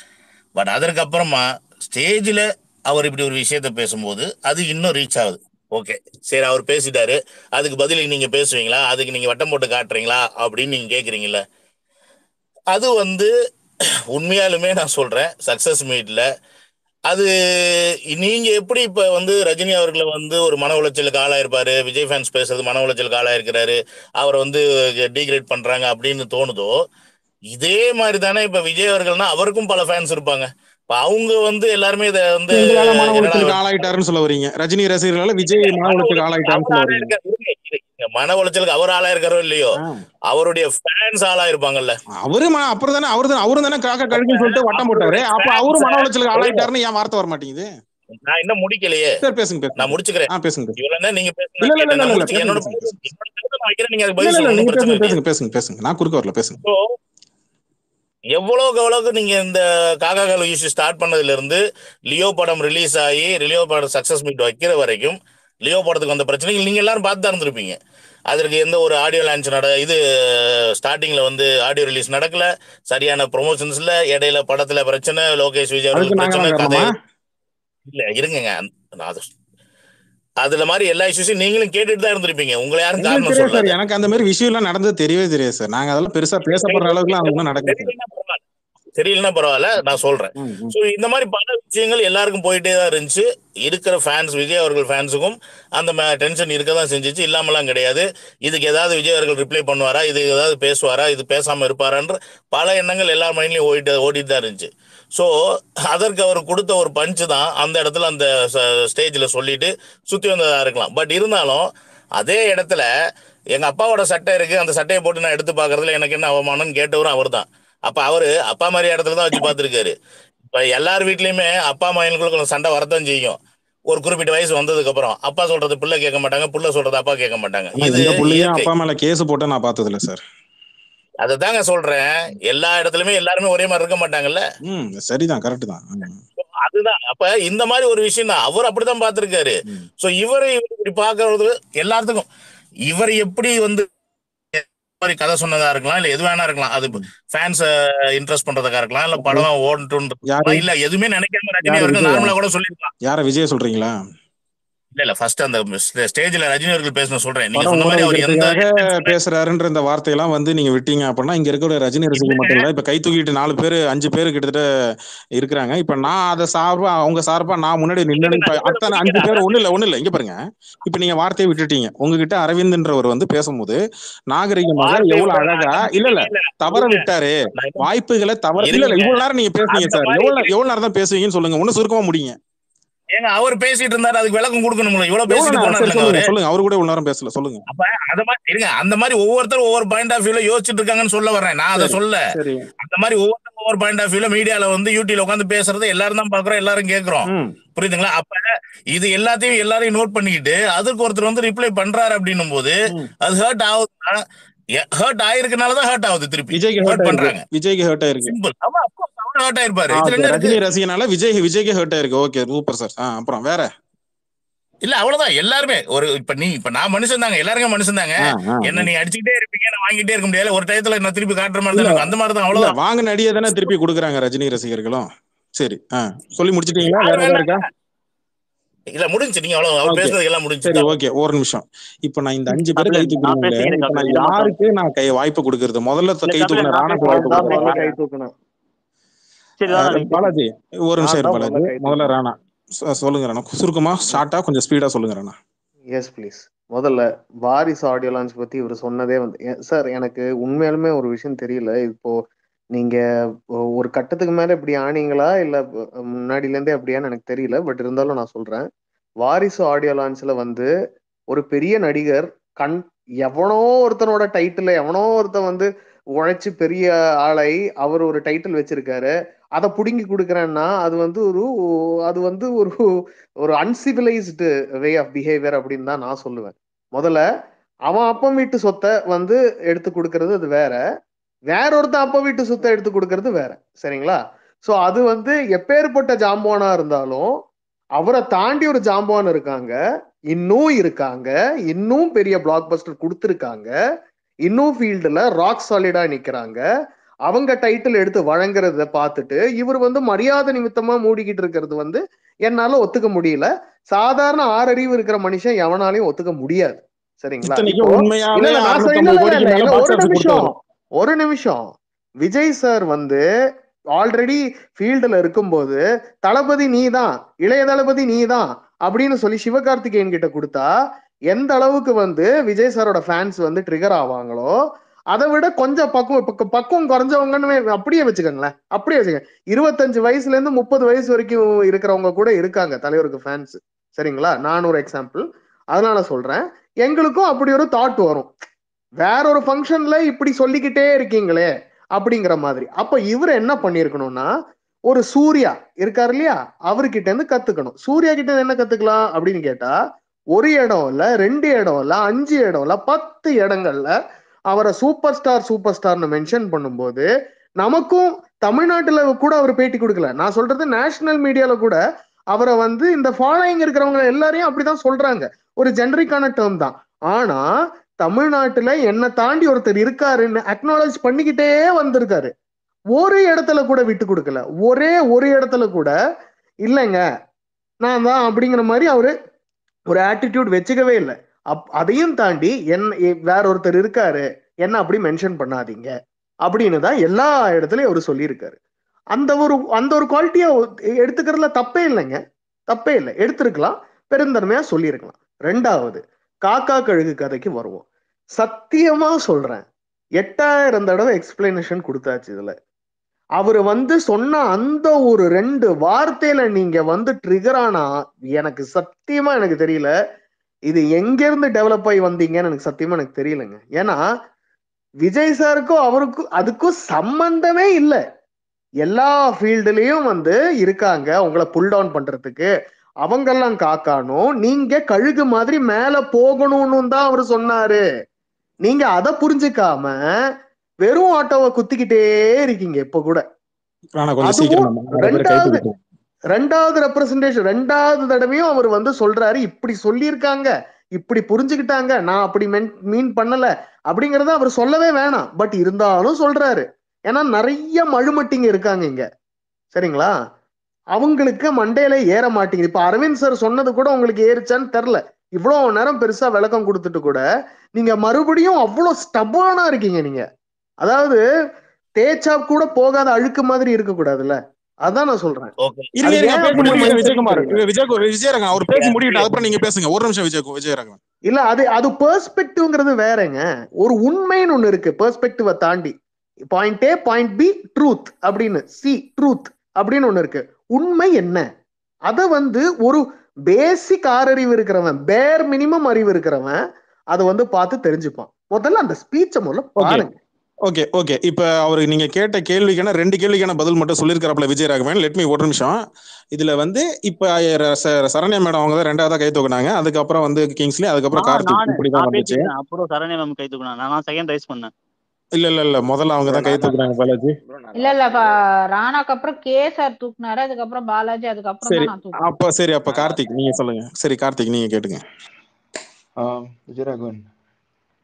பட் அதற்கப்புறமா ஸ்டேஜில் அவர் இப்படி ஒரு விஷயத்த பேசும்போது அது இன்னும் ரீச் ஆகுது. ஓகே சரி, அவர் பேசிட்டாரு, அதுக்கு பதிலுக்கு நீங்க பேசுவீங்களா, அதுக்கு நீங்க வட்டம் போட்டு காட்டுறீங்களா அப்படின்னு நீங்க கேக்குறீங்கல்ல, அது வந்து உண்மையாலுமே நான் சொல்றேன் சக்சஸ் மீட்ல அது நீங்க எப்படி இப்ப வந்து ரஜினி அவர்களை வந்து ஒரு மன உளைச்சலுக்கு ஆளாயிருப்பாரு, விஜய் ஃபேன்ஸ் பேசுறது மன உளைச்சலுக்கு ஆளாயிருக்கிறாரு, அவரை வந்து டீக்ரேட் பண்றாங்க அப்படின்னு தோணுதோ, இதே மாதிரி தானே இப்ப விஜய் அவர்கள்னா அவருக்கும் பல ஃபேன்ஸ் இருப்பாங்க. இப்ப அவங்க வந்து எல்லாருமே இதை வந்து மன உளைச்சலுக்கு ஆளாயிட்டாருன்னு சொல்ல வரீங்க. ரஜினி ரசிகர்களால விஜய் மன உளைச்சலுக்கு ஆளாயிட்டாருன்னு சொல்ல வரீங்க. மன உளைச்சலுக்கு அவர் ஆளாயிருக்காரோ இல்லையோ, அவருடைய ஃபேன்ஸ் ஆளாயிருப்பாங்கல்ல. அவரும் தானே காக்கா கழுகுன்னு சொல்லிட்டு வட்டம் போட்டாரு. அப்ப அவரும் மன உளைச்சலுக்கு ஆளாயிட்டாருன்னு ஏன் வார்த்தை வர மாட்டேங்குது? நான் இன்னும் முடிக்கலையே, பேசுங்க, நான் முடிச்சுக்கிறேன். பேசுங்க. நீங்க பேசுங்க, நான் குறுக்க வரல, பேசுங்க. எவ்வளவுக்கு நீங்க இந்த காக்காக்கள் இஷ்யூ ஸ்டார்ட் பண்ணதுல இருந்து லியோ படம் ரிலீஸ் ஆகி லியோ படம் சக்சஸ் மீட் வைக்கிற வரைக்கும் லியோ படத்துக்கு வந்த பிரச்சனைகள் நீங்க எல்லாரும் பார்த்து தான் இருந்திருப்பீங்க. அதற்கு எந்த ஒரு ஆடியோ லான்ச் இது ஸ்டார்டிங்ல வந்து ஆடியோ ரிலீஸ் நடக்கல, சரியான ப்ரொமோஷன்ஸ்ல, இடையில படத்துல பிரச்சனை, லோகேஷ் விஜய் பிரச்சனை, கதை இல்ல இருங்க, அதுல மாதிரி எல்லா இஷ்யூஸையும் நீங்களும் கேட்டுட்டு தான் இருந்திருப்பீங்க. உங்களை யாரும் காரணம் சொல்லல. எனக்கு அந்த மாதிரி விஷயம் எல்லாம் நடந்தது தெரியவே தெரியாது சார். நாங்க அதெல்லாம் பெருசா பேசப்படுற அளவுக்கு அதெல்லாம் நடக்குது. தெரியலன்னா பரவாயில்ல, நான் சொல்றேன். சோ இந்த மாதிரி பல விஷயங்கள் எல்லாருக்கும் போயிட்டே தான் இருந்துச்சு. இருக்கிற ஃபேன்ஸ், விஜய் அவர்கள் ஃபேன்ஸுக்கும் அந்த டென்ஷன் இருக்கதான் செஞ்சிச்சு, இல்லாமலாம் கிடையாது. இதுக்கு ஏதாவது விஜய் அவர்கள் ரிப்ளை பண்ணுவாரா, இது ஏதாவது பேசுவாரா, இது பேசாம இருப்பாரான்ற பல எண்ணங்கள் எல்லார் மைண்ட்லயும் ஓடிட்டு தான் இருந்துச்சு. ஸோ அதற்கு அவர் கொடுத்த ஒரு பஞ்சு தான் அந்த இடத்துல அந்த ஸ்டேஜில் சொல்லிட்டு சுற்றி வந்ததாக இருக்கலாம். பட் இருந்தாலும் அதே இடத்துல எங்கள் அப்பாவோட சட்டை இருக்குது, அந்த சட்டையை போட்டு நான் எடுத்து பார்க்கறதுல எனக்கு என்ன அவமானம்னு கேட்டவரும் அவர் தான். அப்போ அவர் அப்பா மாதிரி இடத்துல தான் வச்சு பார்த்துருக்காரு. இப்போ எல்லார் வீட்லேயுமே அப்பா அம்மாங்களுக்குள்ள சண்டை வரத்தான் செய்யும். ஒரு குறிப்பிட்ட வயசு வந்ததுக்கு அப்புறம் அப்பா சொல்றது பிள்ளை கேட்க மாட்டாங்க, பிள்ளை சொல்றது அப்பா கேட்க மாட்டாங்க. இது அப்பா மேல கேஸ் போட்டு நான் பார்த்தது இல்லை சார். அதுதாங்க சொல்றேன், எல்லா இடத்துலயுமே எல்லாருமே ஒரே மாதிரி இருக்க மாட்டாங்கல்ல. சரிதான், கரெக்ட் தான். அதுதான் அப்ப இந்த மாதிரி ஒரு விஷயம் தான் அவர் அப்படித்தான் பார்த்திருக்காரு. சோ இவரை இப்படி பாக்குறது எல்லாத்துக்கும் இவர் எப்படி வந்து மாதிரி கதை சொன்னதா இருக்கலாம், இல்ல எது வேணா இருக்கலாம். அது ஃபேன்ஸ் இன்ட்ரெஸ்ட் பண்றதுக்கா இருக்கலாம், இல்ல படம் ஓடட்டும் இல்ல எதுவுமே நினைக்காம ரஜினி அவர்கள் நார்மலா கூட சொல்லிருக்கலாம். யார விஜய் சொல்றீங்களா? இல்ல ஃபர்ஸ்ட் அந்த ஸ்டேஜ்ல ரஜினி அவர்கள் பேசணும் சொல்றேன். நீங்க சொன்ன மாதிரி அவர் எந்த பேசுறாருன்ற இந்த வார்த்தையெல்லாம் வந்து நீங்க விட்டீங்க அப்படின்னா இங்க இருக்கிற ரஜினி ரசிகர்கள் மட்டும் இல்ல, இப்ப கை தூக்கிட்டு 4 பேர் 5 பேர் கிட்டத்தட்ட இருக்கிறாங்க. இப்ப நான் அதை சார்பா அவங்க சார்பா நான் முன்னாடி நின்று அத்தனை 5 பேர் ஒண்ணு இல்ல இங்க பாருங்க. இப்ப நீங்க வார்த்தையை விட்டுட்டீங்க. உங்ககிட்ட அரவிந்த்ன்றவர் வந்து பேசும்போது நாகரிகமாக எவ்வளவு அழகா இல்ல தவற விட்டாரு, வாய்ப்புகளை தவற இல்ல இவ்வளவு நேரம் நீங்க பேசுனீங்க சார். எவ்வளவு நேரம் தான் பேசுவீங்கன்னு சொல்லுங்க, ஒண்ணு சுருக்கமா முடியுங்க. ஏங்க அவர் பேசிட்டு இருந்தாரு, அதுக்கு விளக்கம் கொடுக்கணும்ல. இவ்வளவு பேசிட்டு போனாரு சொல்லுங்க, அவரு கூட நேரம் பேசல சொல்லுங்க. அப்ப அத மாதிரி இருங்க, அந்த மாதிரி ஒவ்வொருத்தரும் ஒவ்வொரு பாயிண்ட் ஆஃப் வியூல யோசிச்சுட்டு இருக்காங்கன்னு சொல்ல வர்றேன் நான். அதை சொல்ல அந்த மாதிரி ஒவ்வொருத்தரும் ஒவ்வொரு பாயிண்ட் ஆஃப் வியூல மீடியால வந்து யூடியூப்ல உட்காந்து பேசுறது எல்லாரும் தான் பாக்குறோம், எல்லாரும் கேட்கிறோம். புரியுதுங்களா? அப்ப இது எல்லாரையும் நோட் பண்ணிக்கிட்டு அதுக்கு ஒருத்தர் வந்து ரிப்ளை பண்றாரு அப்படின்னும் போது அது ஹர்ட் ஆகுதுன்னா, ஹர்ட் ஆயிருக்கனாலதான் ஹர்ட் ஆகுது. திருப்பி ஹர்ட் பண்றாங்க. விஜய்க்கு ஹர்ட் ஆயிருக்கு. சிம்பிள். ஆமா, ஹர்ட் ஆயிருப்பாரு. ரஜினி ரசிகனால விஜய்க்கு ஹர்ட் ஆயிருக்கு. Okay, super sir. அப்புறம் வேற இல்ல அவ்வளவுதான். எல்லாருமே இப்ப நான் மனுஷன் தாங்க, எல்லாருமே மனுஷன் தாங்க. என்ன நீ அடிச்சுக்கிட்டே இருப்பீங்க, நான் வாங்கிட்டே இருக்க முடியாது. ஒரு டயத்துல நான் திருப்பி காட்டுற மாதிரி தான், அந்த மாதிரி தான். அவ்வளவுதான். வாங்கின அடியே தானே திருப்பி கொடுக்குறாங்க ரஜினி ரசிகர்களும். சரி, சொல்லி முடிச்சிட்டீங்களா? வேற ஏதாவது இருக்கா? இல்ல முடிஞ்சு, நீங்க அவ்வளவு அவர் பேசுறது எல்லாம் முடிஞ்சு. சரி, ஓகே, ஒரு நிமிஷம். இப்ப நான் இந்த 5 பேர் கை தூக்குறேன். நான் யாருக்கு நான் வாய்ப்பு கொடுக்கறது? முதல்ல கை தூக்குன ராணாக்கு வாய்ப்பு கொடுக்கறேன். பாலாஜி ஒரு நிமிஷம் பாலாஜி. முதல்ல ராணா சொல்லுங்க. ராணா சுருக்கமா ஷார்ட்டா கொஞ்சம் ஸ்பீடா சொல்லுங்க ராணா. Yes please. முதல்ல வாரிசு ஆடியோ லான்ச் பத்தி இவர் சொன்னதே வந்து சார் எனக்கு உண்மையாலுமே ஒரு விஷயம் தெரியல. இப்போ நீங்க ஒரு கட்டத்துக்கு மேல இப்படி ஆனீங்களா இல்ல முன்னாடில இருந்தே அப்படியான்னு எனக்கு தெரியல. பட் இருந்தாலும் நான் சொல்றேன், வாரிசு ஆடியோ லான்ச்ல வந்து ஒரு பெரிய நடிகர் எவனோ ஒருத்தனோட டைட்டில் எவனோ ஒருத்தன் வந்து உழைச்சு பெரிய ஆளை அவர் ஒரு டைட்டில் வச்சிருக்காரு, அதை புடுங்கி கொடுக்குறேன்னா அது வந்து ஒரு அன்சிவிலைஸ்டு வே ஆஃப் பிஹேவியர் அப்படின்னு தான் நான் சொல்லுவேன். முதல்ல அவன் அப்பம் வீட்டு சொத்தை வந்து எடுத்து கொடுக்கறது அது வேற ஒருத்தன் அப்ப வீட்டு சொத்தை எடுத்து கொடுக்கறது வேற. சரிங்களா? சோ அது வந்து எப்பேற்பட்ட ஜாம்பவானா இருந்தாலும் அவரை தாண்டி ஒரு ஜாம்பவான் இருக்காங்க, இன்னும் பெரிய பிளாக் பஸ்டர் கொடுத்துருக்காங்க, இன்னும் ஃபீல்டுல ராக் சாலிடா நிக்கிறாங்க. அவங்க டைட்டில் எடுத்து வழங்குறத பார்த்துட்டு இவர் வந்து மரியாதை நிமித்தமா மூடிக்கிட்டு இருக்கிறது வந்து என்னால ஒத்துக்க முடியல. சாதாரண 6 அறிவு இருக்கிற மனுஷன் எவனாலையும் ஒத்துக்க முடியாது. சரிங்களா? ஒரு நிமிஷம். விஜய் சார் வந்து ஆல்ரெடி ஃபீல்டுல இருக்கும்போது தளபதி நீதான், இளைய தளபதி நீதான் அப்படின்னு சொல்லி சிவகார்த்திகேயன் கிட்ட கொடுத்தா எந்த அளவுக்கு வந்து விஜய் சாரோட ஃபேன்ஸ் வந்து ட்ரிகர் ஆவாங்களோ அதை விட கொஞ்சம் பக்குவம் குறைஞ்சவங்கன்னு அப்படியே வச்சுக்கோங்களேன். 25 வயசுல இருந்து 30 வயசு வரைக்கும் இருக்கிறவங்க கூட இருக்காங்க தலைவருக்கு ஃபேன்ஸ். சரிங்களா? நான் ஒரு எக்ஸாம்பிள். அதனால சொல்றேன், எங்களுக்கும் அப்படி ஒரு தாட் வரும், வேற ஒரு ஃபங்க்ஷன்ல இப்படி சொல்லிக்கிட்டே இருக்கீங்களே அப்படிங்கிற மாதிரி. அப்ப இவர் என்ன பண்ணிருக்கணும்னா, ஒரு சூர்யா இருக்காரு இல்லையா, அவர்கிட்ட இருந்து கத்துக்கணும். சூர்யா கிட்ட என்ன கத்துக்கலாம் அப்படின்னு கேட்டா, ஒரு இடம் இல்ல, 2 இடம் இல்ல, 5 இடம் இல்ல, 10 இடங்கள்ல அவரை சூப்பர் ஸ்டார்னு மென்ஷன் பண்ணும்போது நமக்கும் தமிழ்நாட்டுல கூட அவர் பேட்டி கொடுக்கல, நான் சொல்றது நேஷனல் மீடியால கூட அவரை வந்து இந்த ஃபாலோயிங் இருக்கிறவங்க எல்லாரையும் அப்படிதான் சொல்றாங்க, ஒரு ஜெனரிக்கான டேர்ம் தான். ஆனா தமிழ்நாட்டுல என்ன தாண்டி ஒருத்தர் இருக்காருன்னு அக்னாலேஜ் பண்ணிக்கிட்டே வந்திருக்காரு. ஒரு இடத்துல கூட விட்டு கொடுக்கல, ஒரு இடத்துல கூட இல்லைங்க நான் தான் அப்படிங்கிற மாதிரி அவரு ஒரு ஆட்டிடியூட் வச்சுக்கவே இல்லை. அதையும் தாண்டி வேற ஒருத்தர் இருக்காரு, என்ன அப்படி மென்ஷன் பண்ணாதீங்க அப்படின்னு தான் எல்லா இடத்துலயும் அவரு சொல்லியிருக்காரு. அந்த ஒரு குவாலிட்டியா எடுத்துக்கிறதுல தப்பே இல்லைங்க, தப்பே இல்லை, எடுத்திருக்கலாம், பெருந்தன்மையா சொல்லியிருக்கலாம். 2வது காக்கா கழுகு கதைக்கு வருவோம். சத்தியமா சொல்றேன், 8000 தடவை எக்ஸ்பிளனேஷன் கொடுத்தாச்சு. இதுல அவரு வந்து சொன்ன அந்த ஒரு 2 வார்த்தையில நீங்க வந்து ட்ரிகர் ஆனா எனக்கு சத்தியமா எனக்கு தெரியல இது எங்க இருந்து டெவலப் ஆகி வந்தீங்கன்னு எனக்கு சத்தியமா எனக்கு தெரியலங்க. ஏன்னா விஜய் சாருக்கும் அவருக்கும் அதுக்கும் சம்பந்தமே இல்லை. எல்லா ஃபீல்டுலயும் வந்து இருக்காங்க உங்களை புல் டவுன் பண்றதுக்கு, அவங்கெல்லாம் காக்கானும், நீங்க கழுகு மாதிரி மேல போகணும்னு தான் அவரு சொன்னாரு. நீங்க அதை புரிஞ்சுக்காம வெறும் ஆட்டோவை குத்திக்கிட்டே இருக்கீங்க. இப்ப கூட ரெண்டாவது ரெப்ரசன்டேஷன் 2வது தடவையும் அவர் வந்து சொல்றாரு, இப்படி சொல்லியிருக்காங்க, இப்படி புரிஞ்சுக்கிட்டாங்க, நான் அப்படி மீன் பண்ணல அப்படிங்கறத அவர் சொல்லவே வேணாம். பட் இருந்தாலும் சொல்றாரு. ஏன்னா நிறைய மழுமட்டிங்க இருக்காங்க இங்க, சரிங்களா? அவங்களுக்கு மண்டையில ஏற மாட்டேங்குது. இப்ப அரவிந்த் சார் சொன்னது கூட உங்களுக்கு ஏறிச்சான்னு தெரியல. இவ்வளவு நேரம் பெருசா விளக்கம் கொடுத்துட்டு கூட நீங்க மறுபடியும் அவ்வளவு ஸ்டபானா இருக்கீங்க. நீங்க அதாவது தேய்ச்சா கூட போகாத அழுக்கு மாதிரி இருக்க கூடாதுல்ல, அதான் நான் சொல்றேன். விஜயகுமார் விஜயராகவன் அவர் பேசி முடிவிட்டு அப்புறம் நீங்க பேசுங்க. ஒரு நிமிஷம் விஜயராகவன். இல்ல, அது பெர்ஸ்பெக்டிவ்ங்கிறது வேறங்க. ஒரு உண்மைன்னு ஒண்ணு இருக்கு, பெர்ஸ்பெக்டிவ தாண்டி. Point A point B truth அப்படின்னு, சி ட்ரூத் அப்படின்னு ஒண்ணு இருக்கு. உண்மை என்ன, அத ஒரு பேசிக் ஆறறிவு இருக்கிறவன், பேர் மினிமம் அறிவு இருக்கிறவன் அதை பார்த்து தெரிஞ்சுப்பான். முதல்ல அந்த ஸ்பீச்சை முதல்ல பாருங்க. Okay okay. இப்ப அவரு நீங்க கேட்ட கேள்விக்கான 2 கேள்விக்கான பதில் மட்டும் சொல்லியிருக்காப்ல விஜயராகவன். லெட் மீ ஒரு நிமிஷம். இதுல இப்ப சரண்யா மேடம் அவங்க தான் 2ஆவதா கை தூக்குனாங்க. அதுக்கப்புறம் கிங்ஸ்லி, அதுக்கப்புறம் கார்த்திக். இப்படிதான் வந்துச்சு. அப்புறம் சரண்யா மேம் கை தூக்குனாங்க, நான் செகண்ட் ரைஸ் பண்ணேன். இல்ல முதல்ல அவங்க தான் கை தூக்குனாங்க பாலாஜி. இல்ல ராணாக்கு அப்புறம் கேசார் தூக்குனாரு, அதுக்கப்புறம் பாலாஜி, அதுக்கப்புறம் தான் நான் தூக்குனேன். சரி அப்ப கார்த்திக் நீங்க சொல்லுங்க. சரி கார்த்திக் நீங்க கேட்டுங்க. விஜயராகவன்,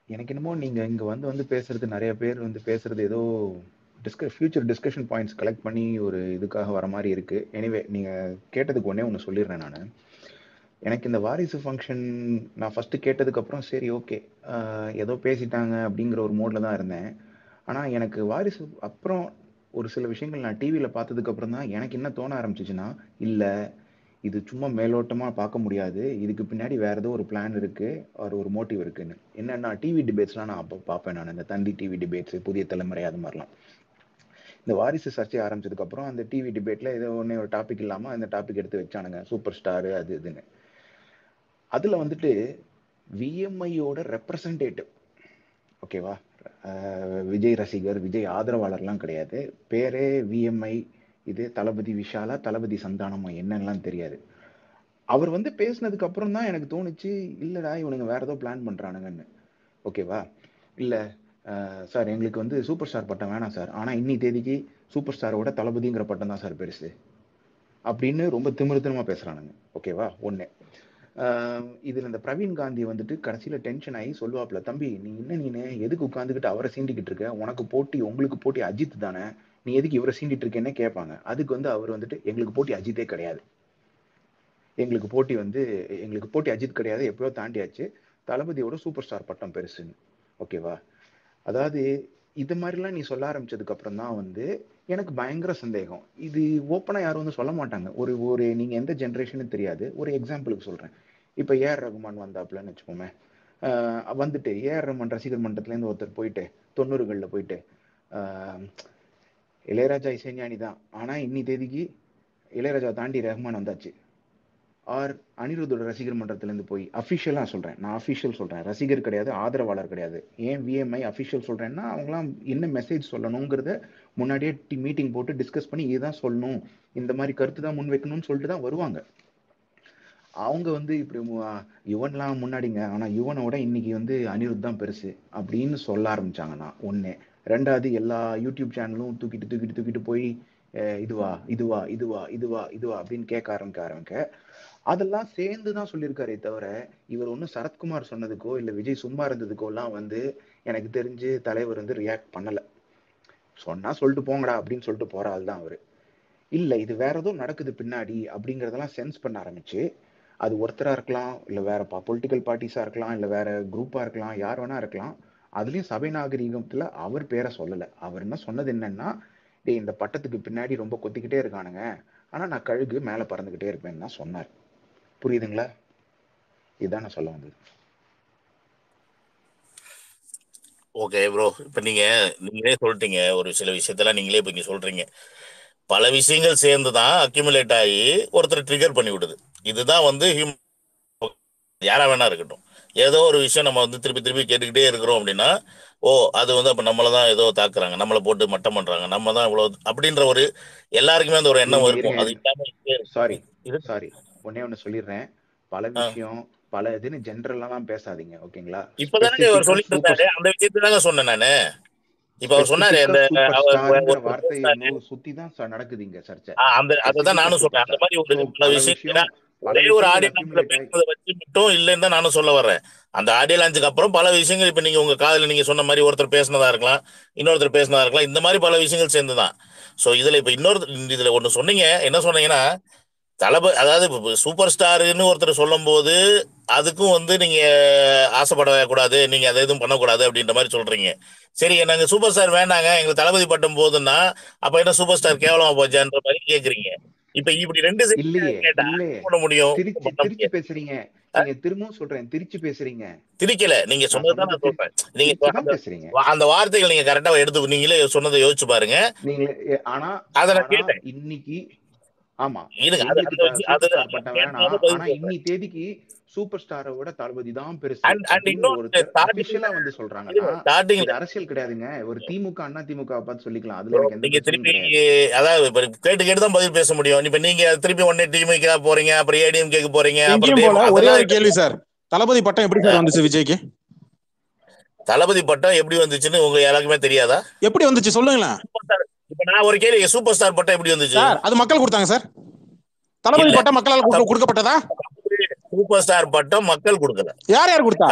எனக்கு என்னமோ நீங்க இங்க வந்து பேசுறது, நிறைய பேர் பேசுறது ஏதோ ஃபியூச்சர் டிஸ்கஷன் பாயிண்ட்ஸ் கலெக்ட் பண்ணி ஒரு இதுக்காக வர மாதிரி இருக்கு. எனிவே நீங்க கேட்டதுக்கு ஒண்ணு சொல்லிடுறேன். நான் எனக்கு இந்த வாரிசு ஃபங்க்ஷன் நான் ஃபர்ஸ்ட் கேட்டதுக்கு அப்புறம் சரி ஓகே ஏதோ பேசிட்டாங்க அப்படிங்கிற ஒரு மோட்ல தான் இருந்தேன். ஆனா எனக்கு வாரிசு அப்புறம் ஒரு சில விஷயங்கள் நான் டிவியில பார்த்ததுக்கு அப்புறம் தான் எனக்கு என்ன தோண ஆரம்பிச்சிச்சுன்னா, இல்ல இது சும்மா மேலோட்டமா பார்க்க முடியாது, இதுக்கு பின்னாடி வேற ஏதோ ஒரு பிளான் இருக்கு, ஒரு மோட்டிவ் இருக்குன்னு. என்னன்னா டிவி டிபேட்ஸ்லாம் நான் அப்போ பார்ப்பேன். நான் இந்த தந்தி டிவி டிபேட்ஸ், புதிய தலைமுறை, அது மாதிரிலாம். இந்த வாரிசு சர்ச்சை ஆரம்பிச்சதுக்கு அப்புறம் அந்த டிவி டிபேட்ல ஏதோ ஒன்னே ஒரு டாபிக் இல்லாம அந்த டாபிக் எடுத்து வச்சானுங்க, சூப்பர் ஸ்டார் அது இதுன்னு. அதுல விஎம்ஐயோட ரெப்ரசன்டேட்டிவ், ஓகேவா, விஜய் ரசிகர், விஜய் ஆதரவாளர்லாம் கிடையாது, பேரே விஎம்ஐ, இது தளபதி விஷாலா, தளபதி சந்தானமா என்னெல்லாம் தெரியாது. அவர் பேசினதுக்கு அப்புறம் தான் எனக்கு தோணுச்சு, இல்லடா இவனுங்க வேற ஏதோ பிளான் பண்றானுங்கன்னு. ஓகேவா? இல்ல சார் எங்களுக்கு சூப்பர் ஸ்டார் பட்டம் வேணாம் சார், ஆனா இன்னி தேதிக்கு சூப்பர் ஸ்டாரோட தளபதிங்கிற பட்டம் தான் சார் பெருசு அப்படின்னு ரொம்ப திமிருத்தனமா பேசுறானுங்க. ஓகேவா? ஒண்ணு. இதுல இந்த பிரவீன் காந்தி கடைசியில டென்ஷன் ஆகி சொல்லுவாப்ல, தம்பி நீ எதுக்கு உட்காந்துக்கிட்டு அவரை சீண்டிக்கிட்டு இருக்க, உங்களுக்கு போட்டி அஜித் தானே, நீ எதுக்கு இவரை சீண்டிட்டு இருக்கேன்னு கேட்பாங்க. அதுக்கு அவர் எங்களுக்கு போட்டி அஜித்தே கிடையாது, எங்களுக்கு போட்டி அஜித் கிடையாது, எப்பயோ தாண்டியாச்சு, தளபதியோட சூப்பர் ஸ்டார் பட்டம் பெருசுன்னு. ஓகேவா? அதாவது இது மாதிரிலாம் நீ சொல்ல ஆரம்பிச்சதுக்கு அப்புறம் தான் எனக்கு பயங்கர சந்தேகம். இது ஓப்பனா யாரும் சொல்ல மாட்டாங்க. ஒரு நீங்க எந்த ஜென்ரேஷன் தெரியாது. ஒரு எக்ஸாம்பிளுக்கு சொல்றேன். இப்ப ஏஆர் ரகுமான் வந்தாப்புலன்னு வச்சுக்கோமே, ஏஆர் ரகுமான் ரசிகர் மன்றத்துல இருந்து ஒருத்தர் போயிட்டு 90களில் போயிட்டு இளையராஜா இசைஞானி தான், ஆனா இன்னி தேதிக்கு இளையராஜா தாண்டி ரஹ்மான் வந்தாச்சு. ஆர் அனிருத்தோட ரசிகர் மன்றத்திலேருந்து போய் அஃபிஷியலாக சொல்கிறேன், நான் அஃபிஷியல் சொல்கிறேன், ரசிகர் கிடையாது, ஆதரவாளர் கிடையாது. ஏன் விஎம்ஐ அஃபிஷியல் சொல்கிறேன்னா, அவங்களாம் என்ன மெசேஜ் சொல்லணுங்கிறத முன்னாடியே மீட்டிங் போட்டு டிஸ்கஸ் பண்ணி இதுதான் சொல்லணும், இந்த மாதிரி கருத்து தான் முன் வைக்கணும்னு சொல்லிட்டு தான் வருவாங்க. அவங்க இப்படி யுவன்லாம் முன்னாடிங்க, ஆனால் யுவனோட இன்னைக்கு அனிருத் தான் பெருசு அப்படின்னு சொல்ல ஆரம்பிச்சாங்கன்னா ஒன்று. ரெண்டாவது, எல்லா யூடியூப் சேனலும் தூக்கிட்டு போய் இதுவா இதுவா இதுவா இதுவா இதுவா அப்படின்னு கேட்க ஆரம்பிக்க அதெல்லாம் சேர்ந்துதான் சொல்லியிருக்காரே தவிர, இவர் ஒன்றும் சரத்குமார் சொன்னதுக்கோ இல்லை விஜய் சும்மா இருந்ததுக்கோலாம் எனக்கு தெரிஞ்சு தலைவர் ரியாக்ட் பண்ணலை. சொன்னா சொல்லிட்டு போங்கடா அப்படின்னு சொல்லிட்டு போற ஆள் தான் அவரு. இல்லை இது வேற ஏதோ நடக்குது பின்னாடி அப்படிங்கிறதெல்லாம் சென்ஸ் பண்ண ஆரம்பிச்சு, அது ஒருத்தரா இருக்கலாம், இல்லை வேற பொலிட்டிக்கல் பார்ட்டிஸா இருக்கலாம், இல்லை வேற குரூப்பா இருக்கலாம், யார் வேணா இருக்கலாம். அதுலயும் சபை நாகரீகத்துல அவர் பேரை சொல்லலை. அவர் என்ன சொன்னது என்னன்னா, டே இந்த பட்டத்துக்கு பின்னாடி ரொம்ப கொத்திக்கிட்டே இருக்கானுங்க, ஆனா நான் கழுகு மேல பறந்துகிட்டே இருப்பேன்னு தான் சொன்னார். புரியுதுங்களா? இதுதான் நான் சொல்ல வந்தது. ஓகே ப்ரோ, இப்ப நீங்களே சொல்லிட்டீங்க ஒரு சில விஷயத்தெல்லாம், நீங்களே இப்ப இங்க சொல்றீங்க. பல விஷயங்கள் சேர்ந்துதான் அக்யூமுலேட் ஆகி ஒருத்தர் ட்ரிகர் பண்ணி விடுது. இதுதான் யாரா வேணா இருக்கட்டும், ஏதோ ஒரு விஷயம் நம்ம திருப்பி திருப்பி கேட்டுக்கிட்டே இருக்கிறோம் அப்படின்னா, அது அப்ப நம்மளதான் ஏதோ தாக்குறாங்க, நம்மளை போட்டு மட்டம் பண்றாங்க, நம்ம தான் இவ்வளவு அப்படின்ற ஒரு எல்லாருக்குமே அந்த ஒரு எண்ணம் இருக்கும். அது சாரி ஒன்னே ஒண்ணு சொல்லிடுறேன். பல விஷயம் பல இதுன்னு ஜென்ரல்லாம் பேசாதீங்க, ஓகேங்களா? இப்பதானே அவர் சொல்லிட்டு இருந்தாரு, அந்த விஷயத்துதாங்க சொன்னேன் நானு. இப்ப அவர் சொன்னாரு வார்த்தை சுத்தி தான் நடக்குது இங்க சர்ச்சை. அதுதான் நானும் சொல்றேன். அந்த மாதிரி ஒரு விஷயம் ஒரே ஒரு ஆடியோ லான்ச்ல பேசுனதை வச்சு மட்டும் இல்லைன்னு தான் நானும் சொல்ல வர்றேன். அந்த ஆடியோ லான்ச்சுக்கு அப்புறம் பல விஷயங்கள் இப்ப நீங்க உங்க காதுல நீங்க சொன்ன மாதிரி ஒருத்தர் பேசினதா இருக்கலாம், இன்னொருத்தர் பேசினதா இருக்கலாம், இந்த மாதிரி பல விஷயங்கள் சேர்ந்துதான். சோ இதுல இப்ப இதுல ஒண்ணு சொன்னீங்க. என்ன சொன்னீங்கன்னா அதாவது சூப்பர் ஸ்டாருன்னு ஒருத்தர் சொல்லும் போது அதுக்கும் நீங்க ஆசைப்படக்கூடாது, நீங்க அதை எதுவும் பண்ணக்கூடாது அப்படின்ற மாதிரி சொல்றீங்க. சரி, நாங்க சூப்பர் ஸ்டார் வேண்டாங்க, எங்களுக்கு தளபதி பட்டம் போதுன்னா அப்ப என்ன சூப்பர் ஸ்டார் கேவலமா போச்சான்ற மாதிரி கேக்குறீங்க. இப்ப இப்படி ரெண்டு கேட்டா பண்ண முடியும். திருச்சி பேசுறீங்க நீங்க, திரும்பவும் சொல்றேன், திருச்சி பேசுறீங்க. திரிக்கல, நீங்க சொன்னதுதான் நான் சொல்றேன். நீங்க பேசுறீங்க அந்த வார்த்தைகள் நீங்க கரெக்டா எடுத்து நீங்களே சொன்னதை யோசிச்சு பாருங்க. நீங்க ஆனா அதை நான் கேட்டேன் இன்னைக்கு. ஆமா, பட்டம் வேணாம். ஆனா இன்னி தேதிக்கு சூப்பர் ஸ்டாரை விட தளபதி தான் பெருசு வந்து சொல்றாங்கன்னா இது அரசியல் கிடையாதுங்க. ஒரு திமுக அண்ணா திமுக பார்த்து சொல்லிக்கலாம். அதுல நீங்க திருப்பி அதாவது கேட்டு தான் பதில் பேச முடியும். இப்ப நீங்க திருப்பி ஒன்னே திமுக போறீங்க, அப்புறம் ஏடிஎம் கேட்க போறீங்க. ஒரே ஒரு கேள்வி சார், தளபதி பட்டம் எப்படி சார் வந்துச்சு விஜய்க்கு? தளபதி பட்டம் எப்படி வந்துச்சுன்னு உங்க யாருக்குமே தெரியாதா? எப்படி வந்துச்சு சொல்லுங்களேன். இப்ப நான் ஒரு கேள்வி, சூப்பர் ஸ்டார் பட்டம் எப்படி வந்துச்சு? அது மக்கள் கொடுத்தாங்க சார். தளபதி பட்டம் மக்களால் கொடுக்கப்பட்டதா? சூப்பர் ஸ்டார் பட்டம் மக்கள் கொடுக்கல. யார் கொடுத்தா?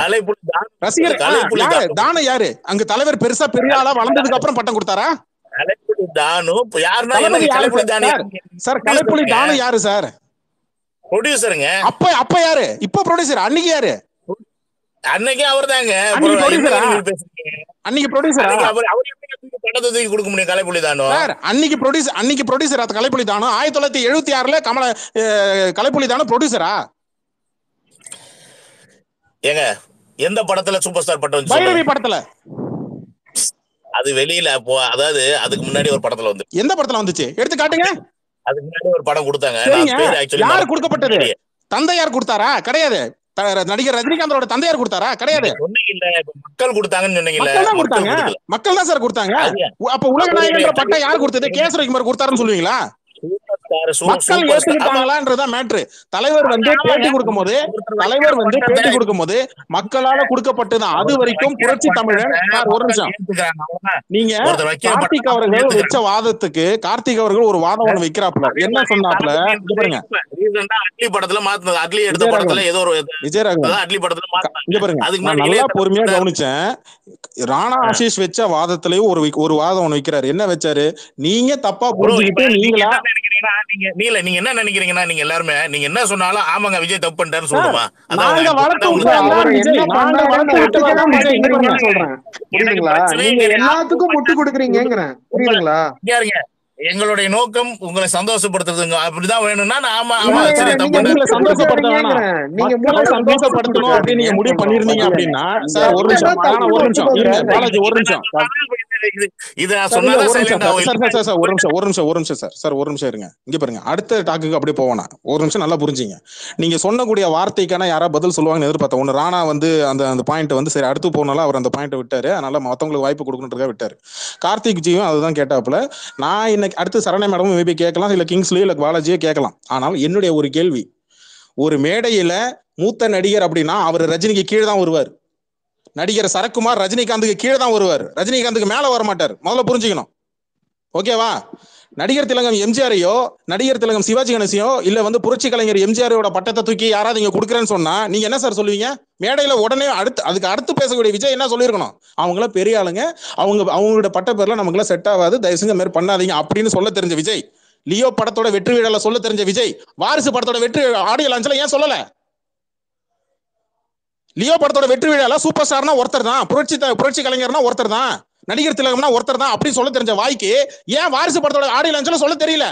ரசிகர் தானு. யாரு அங்க தலைவர் பெருசா பெரிய ஆளா வளர்ந்ததுக்கு அப்புறம் பட்டம் கொடுத்தாரா? கலைப்புலி தானு யாருன்னா சார்? கலைப்புலி தானு யாரு சார்? ப்ரொடியூசருங்க. அப்ப யாரு? இப்ப ப்ரொடியூசர். அன்னைக்கு யாரு? அன்னைக்கு அவர் தாங்க. அன்னைக்கு ப்ரொடியூசரா? படத்தை தூக்கி கொடுக்க முடியும் கலைப்புலி தானோ? அன்னைக்கு ப்ரொடியூசர் அது கலைப்புலி தானோ? 1976 கலைப்புலி தானோ ப்ரொடியூசரா? ஏங்க எந்த படத்துல சூப்பர் ஸ்டார் பட்டம்? பைரவி படத்துல. அது வெளியில அதாவது அதுக்கு முன்னாடி ஒரு படத்துல வந்து. எந்த படத்துல வந்துச்சு எடுத்து காட்டுங்க. அதுக்கு முன்னாடி ஒரு படம் கொடுத்தாங்க. யாரு கொடுக்கப்பட்டது? தந்தையார் கொடுத்தாரா? கிடையாது. நடிகர் ரஜினிகாந்தோட தந்தையார் கொடுத்தாரா? கிடையாது. மக்கள் கொடுத்தாங்கன்னு சொன்னீங்கல்ல. மக்கள் தான் சார் கொடுத்தாங்க. அப்ப உலக நாயகன்ற பட்டம் யார் கொடுத்தது? கே. ரவிக்குமார் கொடுத்தாருன்னு சொல்லுவீங்களா? மக்கள் ஏத்துக்கிட்டாங்களான்றதுதான் மேட்ரு. தலைவர் பேட்டி கொடுக்கும் போது மக்களால கொடுக்கப்பட்டதுதான். அது வரைக்கும் புரட்சி தமிழன். ஒரு நிமிஷம், நீங்க கார்த்திக் அவர்கள் வச்ச வாதத்துக்கு கார்த்திக் அவர்கள் ஒரு வாதம் ஒண்ணு வைக்கிறாப்ல. என்ன சொன்னாப்ல பாருங்க. நல்லா பொறுமையா கவனிச்சேன். ராணா ஆஷிஷ் வச்ச வாதத்திலயும் ஒரு வாதம் ஒண்ணு வைக்கிறாரு. என்ன வச்சாரு? நீங்க தப்பா புரிஞ்சுக்கிட்டு நீங்களா நீங்க என்ன நினைக்கிறீங்கன்னா, நீங்க எல்லாருமே நீங்க என்ன சொன்னாலும் ஆமாங்க விஜய் தப்பு பண்ணிட்டாருன்னு சொல்லுமா? நீங்க எல்லாத்துக்கும் முட்டு கொடுக்குறீங்கிறேன். புரியுதுங்களா? எங்களுடைய நோக்கம் உங்களை சந்தோஷப்படுத்துறதுங்க. அப்படிதான் வேணும்னா சந்தோஷப்படுத்தணும் அப்படின்னு நீங்க முடிவு பண்ணிருந்தீங்க அப்படின்னா சார், ஒரு நிமிஷம் பாலாஜி, ஒரு நிமிஷம் இருங்க. இங்க பாருங்க, அடுத்த டாக்குக்கு அப்படியே போவானா? ஒரு நிமிஷம் நல்லா புரிஞ்சுங்க. நீங்க சொன்னக்கூடிய வார்த்தைக்கான யாரா பதில் சொல்லுவாங்கன்னு எதிர்பார்த்தேன். ஒண்ணு ராணா அந்த பாயிண்ட் சரி அடுத்து போனாலும் அவர் அந்த பாயிண்ட் விட்டாரு. அதனால மத்தவங்களுக்கு வாய்ப்பு கொடுக்கணுன்றதுக்காக விட்டாரு. கார்த்திக் ஜியும் அதுதான் கேட்டாப்புல. நான் இன்னைக்கு அடுத்து சரணை மேடமும் மேபி கேட்கலாம், இல்ல கிங்ஸ்லயோ இல்ல பாலாஜியோ கேட்கலாம். ஆனால் என்னுடைய ஒரு கேள்வி, ஒரு மேடையில மூத்த நடிகர் அப்படின்னா அவர் ரஜினிக்கு கீழே தான் வருவார். நடிகர் சரத்குமார் ரஜினிகாந்துக்கு கீழே தான் வருவார், ரஜினிகாந்துக்கு மேல வர மாட்டார். முதல்ல புரிஞ்சுக்கணும், ஓகேவா? நடிகர் திலகம் எம்ஜிஆரையோ நடிகர் திலகம் சிவாஜி கணேசையோ இல்ல புரட்சி கலைஞர் எம்ஜிஆரோட பட்டத்தை தூக்கி யாராவது இங்க கொடுக்குறேன்னு சொன்னா நீங்க என்ன சார் சொல்லுவீங்க? மேடையில உடனே அதுக்கு அடுத்து பேசக்கூடிய விஜய் என்ன சொல்லியிருக்கணும்? அவங்கள பெரிய ஆளுங்க, அவங்களோட பட்ட பேர்ல நமக்குலாம் செட் ஆகாது, தயவு செஞ்சு மாதிரி பண்ணாதீங்க அப்படின்னு சொல்ல தெரிஞ்ச விஜய். லியோ படத்தோட வெற்றி விழால சொல்ல தெரிஞ்ச விஜய் வாரிசு படத்தோட வெற்றி ஆடியோ லான்ச்ல ஏன் சொல்லல? லியோ படத்தோட வெற்றி விழால சூப்பர் ஸ்டார்னா ஒருத்தர் தான், புரட்சி கலைஞர்னா ஒருத்தர் தான், நடிகர் திலகம்னா ஒருத்தர் தான் அப்படின்னு சொல்ல தெரிஞ்ச வாய்க்கு ஏன் வாரிசு படத்தோட ஆடியோ லான்ச்ல சொல்ல தெரியல?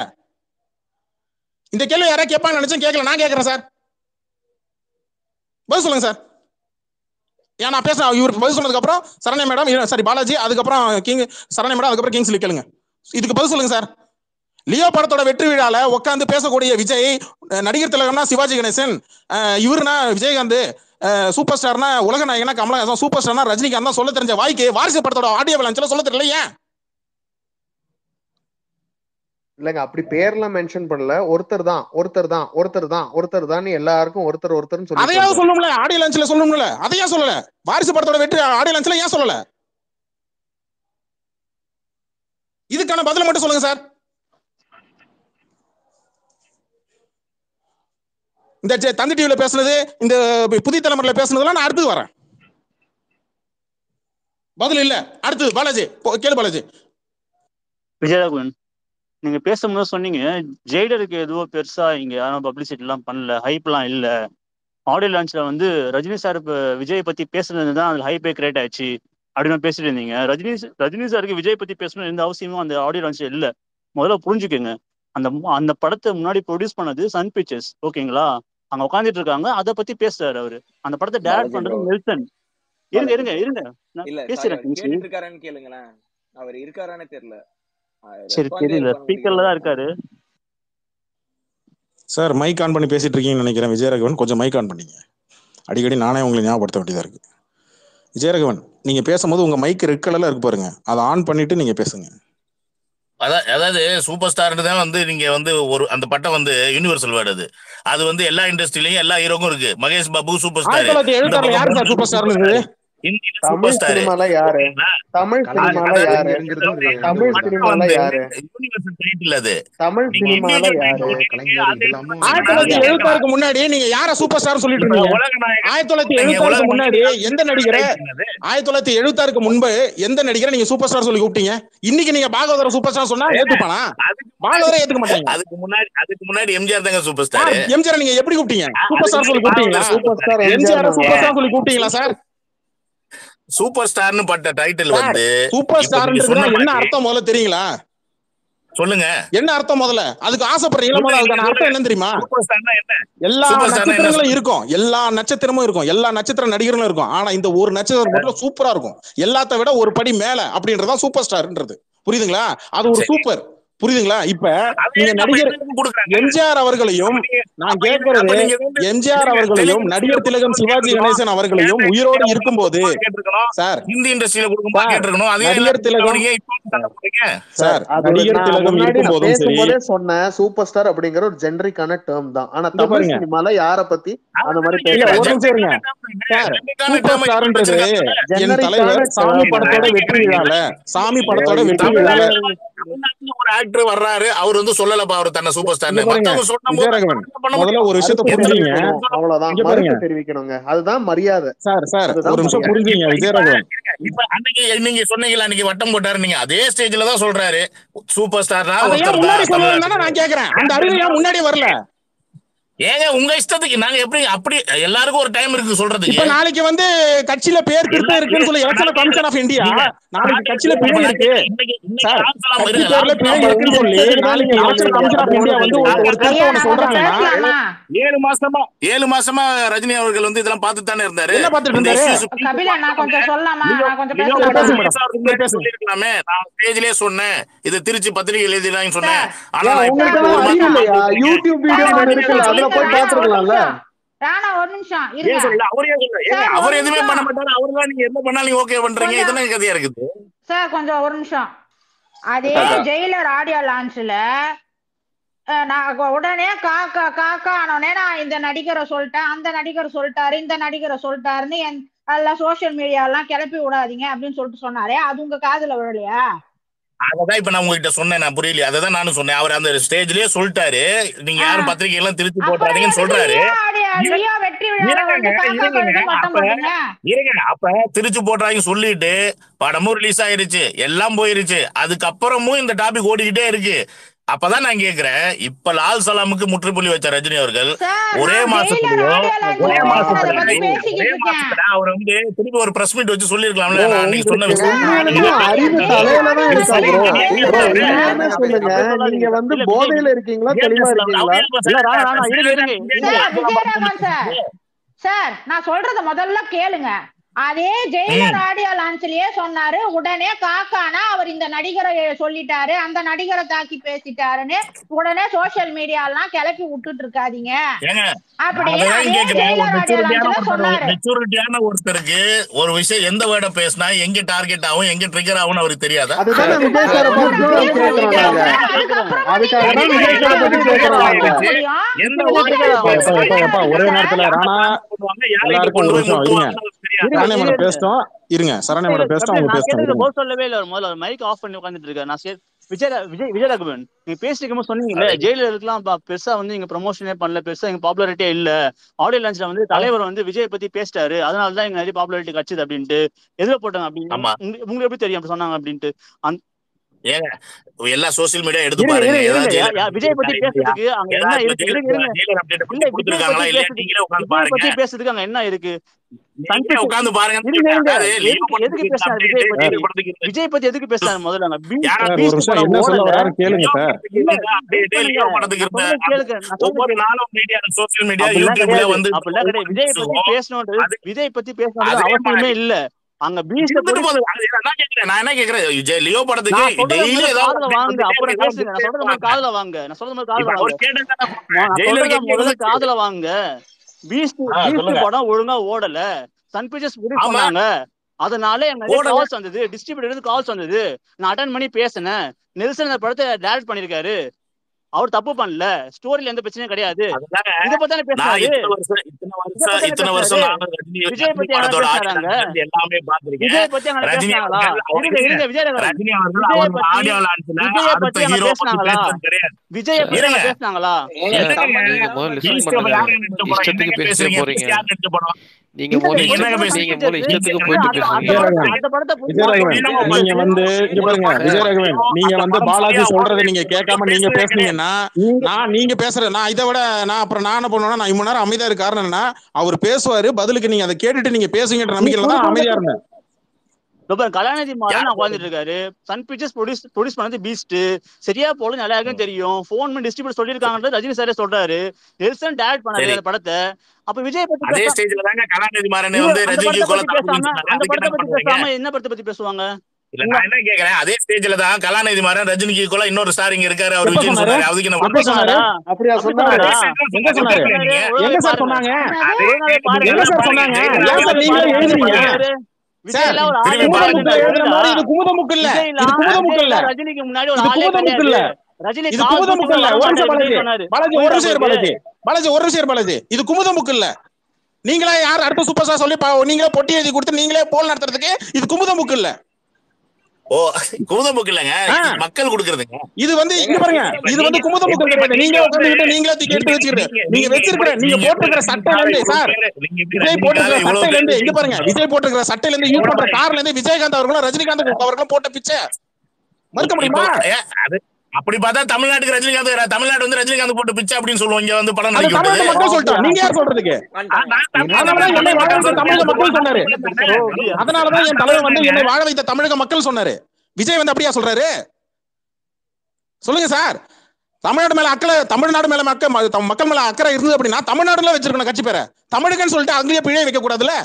இந்த கேள்வி யாரா கேட்பான்னு நினைச்சேன், கேட்கல. நான் கேட்கறேன் சார், பதில் சொல்லுங்க சார். ஏன் நான் பேச இவருக்கு பதில் சொன்னதுக்கு அப்புறம் சரண்யா மேடம், சாரி பாலாஜி, அதுக்கப்புறம் சரண்யா மேடம், அதுக்கப்புறம் கிங்ஸ்லி கேளுங்க. இதுக்கு பதில் சொல்லுங்க சார். லியோ படத்தோட வெற்றி விழால உட்காந்து பேசக்கூடிய விஜய் நடிகர் திலகம்னா சிவாஜி கணேசன், இவருனா விஜயகாந்த், சூப்பர் ஸ்டார்னா உலக நாயகனா கமலஹாசன், சூப்பர் ஸ்டார்னா ரஜினிகாந்த் தான் சொல்ல தெரிஞ்ச வாய்க்கு வாரிசு படத்தோட ஆடியோ லான்ச்ல சொல்ல தெரியல ஏன்? இல்லங்க, அப்படி பேர்லாம் மென்ஷன் பண்ணல. ஒருத்தர் தான் எல்லாருக்கும் ஒருத்தர் சொல்லி அதையாவது சொல்லணும்ல, ஆடியோ லான்ச்ல சொல்லணும்ல, அதையா சொல்லல? வாரிசு படத்தோட வெற்றி ஆடியோ லான்ச்ல ஏன் சொல்லல? இதுக்கான பதில மட்டும் சொல்லுங்க சார். இந்த தந்தி டிவில பேசுனது, இந்த புதிய தலைமுறையில பேசுனதெல்லாம் நான் அடுத்து வரேன். பதில் இல்ல. அடுத்து பாலாஜி கேளு. பாலாஜி. விஜயராகவன், நீங்க பேசும்போது சொன்னீங்க ஜெய்டருக்கு எதுவும் பெருசா இங்க யாரும் பப்ளிசிட்டி எல்லாம் பண்ணல, ஹைப் எல்லாம் இல்ல. ஆடியோ லான்ச்ல வந்து ரஜினி சார் விஜய் பத்தி பேசுனது தான் அதுல ஹைப்பே கிரியேட் ஆயிடுச்சு அப்படின்னு பேசிட்டு இருந்தீங்க. ரஜினி சாருக்கு விஜய் பத்தி பேசணும் எந்த அவசியமும் அந்த ஆடியோ லான்ச்ல இல்ல. முதல்ல புரிஞ்சுக்கோங்க. அந்த படத்தை முன்னாடி ப்ரொடியூஸ் பண்ணது சன் பிக்சர்ஸ், ஓகேங்களா? அங்க உட்காந்துட்டு இருக்காங்க, அதை பத்தி பேசுறாரு அவரு. அந்த படத்தை டைரக்ட் பண்றது நெல்சன். இருங்க பேசிட்டு கேளுங்களேன். அவர் இருக்காரானே தெரியல. சரி, தெரியல, ஸ்பீக்கர்ல தான் இருக்காரு. சார் மைக் ஆன் பண்ணி பேசிட்டு இருக்கீங்கன்னு நினைக்கிறேன். விஜயராகவன் கொஞ்சம் மைக் ஆன் பண்ணீங்க. அடிக்கடி நானே உங்களை ஞாபகப்படுத்த வேண்டியதா இருக்கு. விஜயராகவன், நீங்க பேசும்போது உங்க மைக் ரெட் கலர்ல இருக்கு பாருங்க, அதை ஆன் பண்ணிட்டு நீங்க பேசுங்க. அதாவது சூப்பர் ஸ்டார்னு தான் வந்து நீங்க வந்து ஒரு அந்த பட்டம் வந்து யூனிவர்சல் வேர்டு. அது வந்து எல்லா இண்டஸ்ட்ரியிலயும் எல்லா ஹீரோக்கும் இருக்கு. Mahesh Babu super star. Super star super star யாரு? தமிழ் சினிமால யாரு? தமிழ் சினிமால யாரு? யூனிவர்சல் டைட்டில் அது. தமிழ் சினிமால யாரு? 1976க்கு முன்னாடி நீங்க யார சூப்பர் ஸ்டார் சொல்லிட்டு இருந்தீங்க? 1976க்கு முன்னாடி எந்த நடிகரை, 1976க்கு முன்பு எந்த நடிகரை நீங்க சூப்பர் ஸ்டார் சொல்லி கூப்பிட்டீங்க? இன்னைக்கு நீங்க பாகவதர் சூப்பர் ஸ்டார் சொன்னா ஏத்துப்பானா? பாகவதரை ஏத்துக்க மாட்டாங்க. அதுக்கு முன்னாடி எம்ஜிஆர் தாங்க சூப்பர் ஸ்டார். எம்ஜிஆர் நீங்க எப்படி கூப்பிட்டீங்க? சூப்பர் ஸ்டார் சொல்லி கூப்பிட்டீங்களா? எம்ஜிஆர் சூப்பர் ஸ்டார் சொல்லி கூப்பிட்டீங்களா சார்? சூப்பர் ஸ்டார்னு பட்ட டைட்டில் வந்து சூப்பர் ஸ்டார்ன்றதுனா என்ன அர்த்தம் முதல்ல தெரியுங்களா? சொல்லுங்க. என்ன அர்த்தம் முதல்ல? அதுக்கு ஆசைப்படுறீங்களா? முதல்ல அதுக்கான அர்த்தம் என்னன்னு தெரியுமா? சூப்பர் ஸ்டார்னா என்ன? எல்லா நட்சத்திரங்களும் இருக்கும், எல்லா நட்சத்திரமும் இருக்கும், எல்லா நட்சத்திர நடிகர்களும் இருக்கும். ஆனா இந்த ஒரு நட்சத்திரம் மட்டும் சூப்பரா இருக்கும், எல்லாத்த விட ஒரு படி மேல அப்படின்றதான் சூப்பர் ஸ்டார்ன்றது. புரியுதுங்களா? அது ஒரு சூப்பர். புரியுதுங்களா? இப்ப நீங்க நடிகர் எம்ஜிஆர் அவர்களையும் நான் கேட்கறது, எம்ஜிஆர் அவர்களையும் நடிகர் திலகம் சிவாஜி கணேசன் அவர்களையும் உயிரோடு இருக்கும்போது சார் ஹிந்தி இண்டஸ்ட்ரியில கொடுக்கும்போது கேட்டிருக்கணும். அதே நடிகர் திலகம் சார் நடிகர் திலகம் இருக்கும்போதும் சரி சொன்ன சூப்பர் ஸ்டார் அப்படிங்கிற ஒரு ஜெனரிக்கான டேர்ம் தான். ஆனா தமிழ் சினிமால யார பத்தி அந்த மாதிரி பேசுறாங்க? சூப்பர் ஸ்டார்ன்றது என் தலைவர் சாமி படத்தோட வெற்றி விழால, சாமி படத்தோட வெற்றி விழால ஒரு ஆக்டர் வர்றாரு, அவர் வந்து சொல்லலப்பா அவர் தன்னை சூப்பர் ஸ்டார். முதல்ல ஒரு விஷயத்தை புரிஞ்சுங்க, அவ்வளவுதான் தெரிவிக்கணுங்க, அதுதான் மரியாதை. சார் ஒரு நிமிஷம் புரிஞ்சுங்க விஜயராகவன். இப்ப அன்னைக்கு நீங்க சொன்னீங்களா, அன்னைக்கு வட்டம் போட்டாரு, நீங்க அதே ஸ்டேஜ்ல தான் சொல்றாரு சூப்பர் ஸ்டார்னா. நான் கேக்குறேன், அந்த அறிவு ஏன் முன்னாடியே வரல? ஏங்க உங்க இஷ்டத்துக்கு நாங்க எப்படி அப்படி எல்லாருக்கும் ஒரு டைம் இருக்கு சொல்றதுக்கு. இப்ப நாளைக்கு வந்து கட்சியில பேர் திருத்தம் இருக்குன்னு சொல்லி எலெக்ஷன் கமிஷன் ஆஃப் இந்தியா நாளைக்கு கட்சியில பிழை இருக்கு சார், கட்சி பேர்ல பிழை இருக்குன்னு சொல்லி நாளைக்கு எலெக்ஷன் கமிஷன் ஆஃப் இந்தியா வந்து ஒரு திருத்தம் சொல்றாங்கன்னா 7 மாசமா ரஜினி அவர்கள் வந்து இதெல்லாம் பார்த்து தானே இருந்தாரு. என்ன பார்த்துட்டு இருந்தாரு? கபிலா, நான் கொஞ்சம் சொல்லலாமா? நான் கொஞ்சம் பேசலாமே. நான் ஸ்டேஜ்லயே சொன்னேன், இது திருச்சி பத்திரிகை எழுதிடலாம்னு சொன்னேன். ஆனா யூடியூப் வீடியோ போய் பாத்துக்கலாம்ல. ராணா ஒரு நிமிஷம் இருங்க. அவர் எதுவுமே பண்ண மாட்டாரு, அவர்தான் நீங்க என்ன பண்ணாலும் ஓகே பண்றீங்க. இதெல்லாம் கதையா இருக்குது சார். கொஞ்சம் ஒரு நிமிஷம். அதே ஜெயிலர் ஆடியோ லான்ச்ல நான் உடனே காக்கா காக்கா ஆனோடனே நான் இந்த நடிகரை சொல்லிட்டேன், அந்த நடிகர் சொல்லிட்டாரு, இந்த நடிகரை சொல்லிட்டாருன்னு எல்லாம் சோசியல் மீடியா எல்லாம் கிளப்பி விடாதீங்க அப்படின்னு சொல்லிட்டு சொன்னாரே, அது உங்க காதுல விழலையா? அததான் இப்ப நான் உங்ககிட்ட சொன்னேன், நான் புரியல. அததான் நானும் சொன்னேன். அவர் அந்த ஸ்டேஜ்லயே சொல்லிட்டாரு, நீங்க யாரும் பத்திரிகை எல்லாம் திருச்சி போட்டாதீங்கன்னு சொல்றாரு. அப்ப திருச்சி போட்டாங்க சொல்லிட்டு படமும் ரிலீஸ் ஆயிருச்சு, எல்லாம் போயிருச்சு. அதுக்கப்புறமும் இந்த டாபிக் ஓடிக்கிட்டே இருக்கு. அப்பதான் நான் கேக்குறேன், இப்ப லால் சலாமுக்கு முற்றுப்புள்ளி வச்ச ரஜினி அவர்கள் ஒரே மாசத்துல அவர் வந்து திருப்பி ஒரு பிரஸ் மீட் வச்சு சொல்லிருக்கலாம்ல. நான் நீங்க சொன்ன விஷயம் நீங்க வந்து போதையில இருக்கீங்களா தெளிவா இருக்கீங்களா? சார் நான் சொல்றத முதல்ல கேளுங்க. அதே ஜெயிலர் ஆடியோ லான்ச்லயே சொன்னாரு, உடனே காக்கானா அவர் இந்த நடிகரை சொல்லிட்டாரு, அந்த நடிகரை தாக்கி பேசிட்டாருன்னு உடனே சோசியல் மீடியா எல்லாம் கிளப்பி விட்டுட்டு இருக்காதீங்க. மெச்சூரிட்டியான ஒருத்தருக்கு ஒரு விஷயம் எந்த வேர்ட பேசினா எங்க டார்கெட் ஆகும், எங்க ட்ரிகர் ஆகும் அவருக்கு தெரியாதா? ஒரே நேரத்துல ராணா பேசிட்டோம். இருங்க சரண்யா பேசிட்டோம். சொல்லவே இல்ல, முதல்ல மைக் ஆஃப் பண்ணி உட்கார்ந்துட்டு இருக்காரு. நான் விஜயராகவன் நீங்க பேசிட்டு சொன்னீங்கல்ல ஜெயிலருக்குலாம் பெருசா வந்து நீங்க ப்ரமோஷனே பண்ணல, பெருசா எங்க பாப்புலாரிட்டியே இல்ல, ஆடியோ லான்ச்ல வந்து தலைவர் வந்து விஜய் பத்தி பேசிட்டாரு அதனாலதான் எங்க நிறைய பாப்புலாரிட்டி கிடைச்சது அப்படின்ட்டு எதிர போட்டாங்க அப்படின்னு உங்களுக்கு எப்படி தெரியும் அப்படி சொன்னாங்க அப்படின்ட்டு? ஏங்க எல்லா சோசியல் மீடியா எடுத்து பாருங்க. விஜய் பத்தி பேசுறதுக்கு அங்க என்ன இருக்கு? விஜய் பத்தி பேசுறதுக்கு அங்க என்ன இருக்கு? உட்கார்ந்து பாருங்க. எதுக்கு பேசுறாரு விஜய் பத்தி? விஜய் பத்தி எதுக்கு பேசுறாரு முதல்ல? விஜய் பத்தி பேசணும் அவசியமே இல்ல. அங்க பீஸ்ட் நான் என்ன கேக்குறேன், லியோ படத்துக்கு காதுல வாங்க, நான் சொல்றது காதுல வாங்க. பீஸ்ட் படம் ஒழுங்கா ஓடல, சன் பிக்சர்ஸ் பண்ணாங்க, அதனால எனக்கு கால்ஸ் வந்தது, டிஸ்ட்ரிபியூட்டர் கால்ஸ் வந்தது, நான் அட்டெண்ட் பண்ணி பேசினேன். நெல்சன் அந்த படத்தை டைரக்ட் பண்ணிருக்காரு, அவர் தப்பு பண்ணல, ஸ்டோரியில எந்த பிரச்சனையும் கிடையாது. இத பத்தி தானே பேசுறாரு. இத்தனை வருஷம் விஜய் பத்தி பேசுறாங்க, விஜய் பத்தி பேசினாங்களா? விஜய் பத்தி பேசினாங்களா? நீங்க வந்து பாலாஜி சொல்றதை நீங்க கேட்காம நீங்க பேசுனீங்கன்னா நீங்க பேசுற நான் இதை விட நான் அப்புறம் நான் என்ன பண்ணுவேன்னா நான் இவ்வளவு நேரம் அமைதியா இருக்க காரணம் என்ன, அவர் பேசுவாரு பதிலுக்கு நீங்க அதை கேட்டுட்டு நீங்க பேசுங்கன்ற நம்பிக்கையில தான் அமைதியா இருந்தேன். கலாநிதி மாறன் உட்காந்துட்டு இருக்காரு, சன் பிக்சர்ஸ் ப்ரொடியூஸ் பண்ணது பீஸ்ட், சரியா போல நல்லா இருக்குன்னு தெரியும், போன் பண்ணி டிஸ்ட்ரிபியூட்டர் சொல்லிருக்காங்கன்றது ரஜினி சாரே சொல்றாரு, நெல்சன் டைரக்ட் பண்ணாரு அந்த படத்தை. அப்ப விஜய் பத்தி அதே ஸ்டேஜ்ல தாங்க கலாநிதி மாறன் வந்து ரஜினிக்கு அந்த படத்தை பத்தி பேசாம என்ன படத்தை பத்தி பேசுவாங்க? இல்ல நான் என்ன கேக்குறேன், அதே ஸ்டேஜ்ல தான் கலாநிதி மாறன் ரஜினிக்கு கூட இன்னொரு ஸ்டார் இங்க இருக்காரு, அவர் விஜய் சொன்னாரு, அதுக்கு என்ன அப்படியா சொன்னாரு? எங்க சொன்னாரு? எங்க சார் சொன்னாங்க? எங்க சார் சொன்னாங்க? ஏன் சார் நீங்க எழுதுறீங்க? இது குமுதமுக்கு இல்ல, இது குமுதமுக்கு இல்ல, ரஜினிக்கு முன்னாடி ஒரு குமுதமுக்கு இல்ல, இது குமுதமுக்கு இல்ல. ஒரு நிமிஷம் பாலாஜி, ஒரு நிமிஷம் பாலாஜி, ஒரு நிமிஷம் பாலாஜி, இது குமுதமுக்கு இல்ல. நீங்களே யார் அடுத்த சூப்பர் ஸ்டார் சொல்லி நீங்களே பொட்டி எழுதி கொடுத்து நீங்களே போல் நடத்துறதுக்கு இது குமுதமுக்கு இல்ல. ஓ குமுதமுக்கு இல்லங்க, மக்கள் கொடுக்கறதுங்க. இது வந்து இங்க பாருங்க, இது வந்து குமுதமுக்கு கிடையாது. நீங்க உட்கார்ந்துட்டு நீங்களே தூக்கி எடுத்து வச்சிருக்கீங்க. நீங்க வச்சிருக்கிற நீங்க போட்டுக்கிற சட்டையில இருந்து சார், விஜய் போட்டுக்கிற சட்டையில இருந்து இங்க பாருங்க, விஜய் போட்டுக்கிற சட்டையில இருந்து யூஸ் பண்ற கார்ல இருந்து விஜயகாந்த் அவர்களும் ரஜினிகாந்த் அவர்களும் போட்ட பிச்சை மறுக்க முடியுமா? அப்படி பார்த்தா தமிழ்நாட்டுக்கு ரஜினிகாந்த், தமிழ்நாடு வந்து ரஜினிகாந்த் போட்டு பிச்சை அப்படின்னு சொல்லுவோம். இங்க வந்து படம் மக்கள் சொல்லிட்டோம், நீங்க யார் சொல்றதுக்கு? தமிழக மக்கள் சொன்னாரு, அதனாலதான் என் தலைவர் வந்து என்னை வாழ வைத்த தமிழக மக்கள் சொன்னாரு. விஜய் வந்து அப்படியா சொல்றாரு? சொல்லுங்க சார். தமிழ்நாடு மேல அக்கறை, தமிழ்நாடு மேல மக்கள் மேல அக்கறை இருந்தது அப்படின்னா தமிழ்நாடுல வச்சிருக்கணும் கட்சி பேரை. தமிழகன்னு சொல்லிட்டு அங்கேயே பிழை வைக்க கூடாதுல்ல.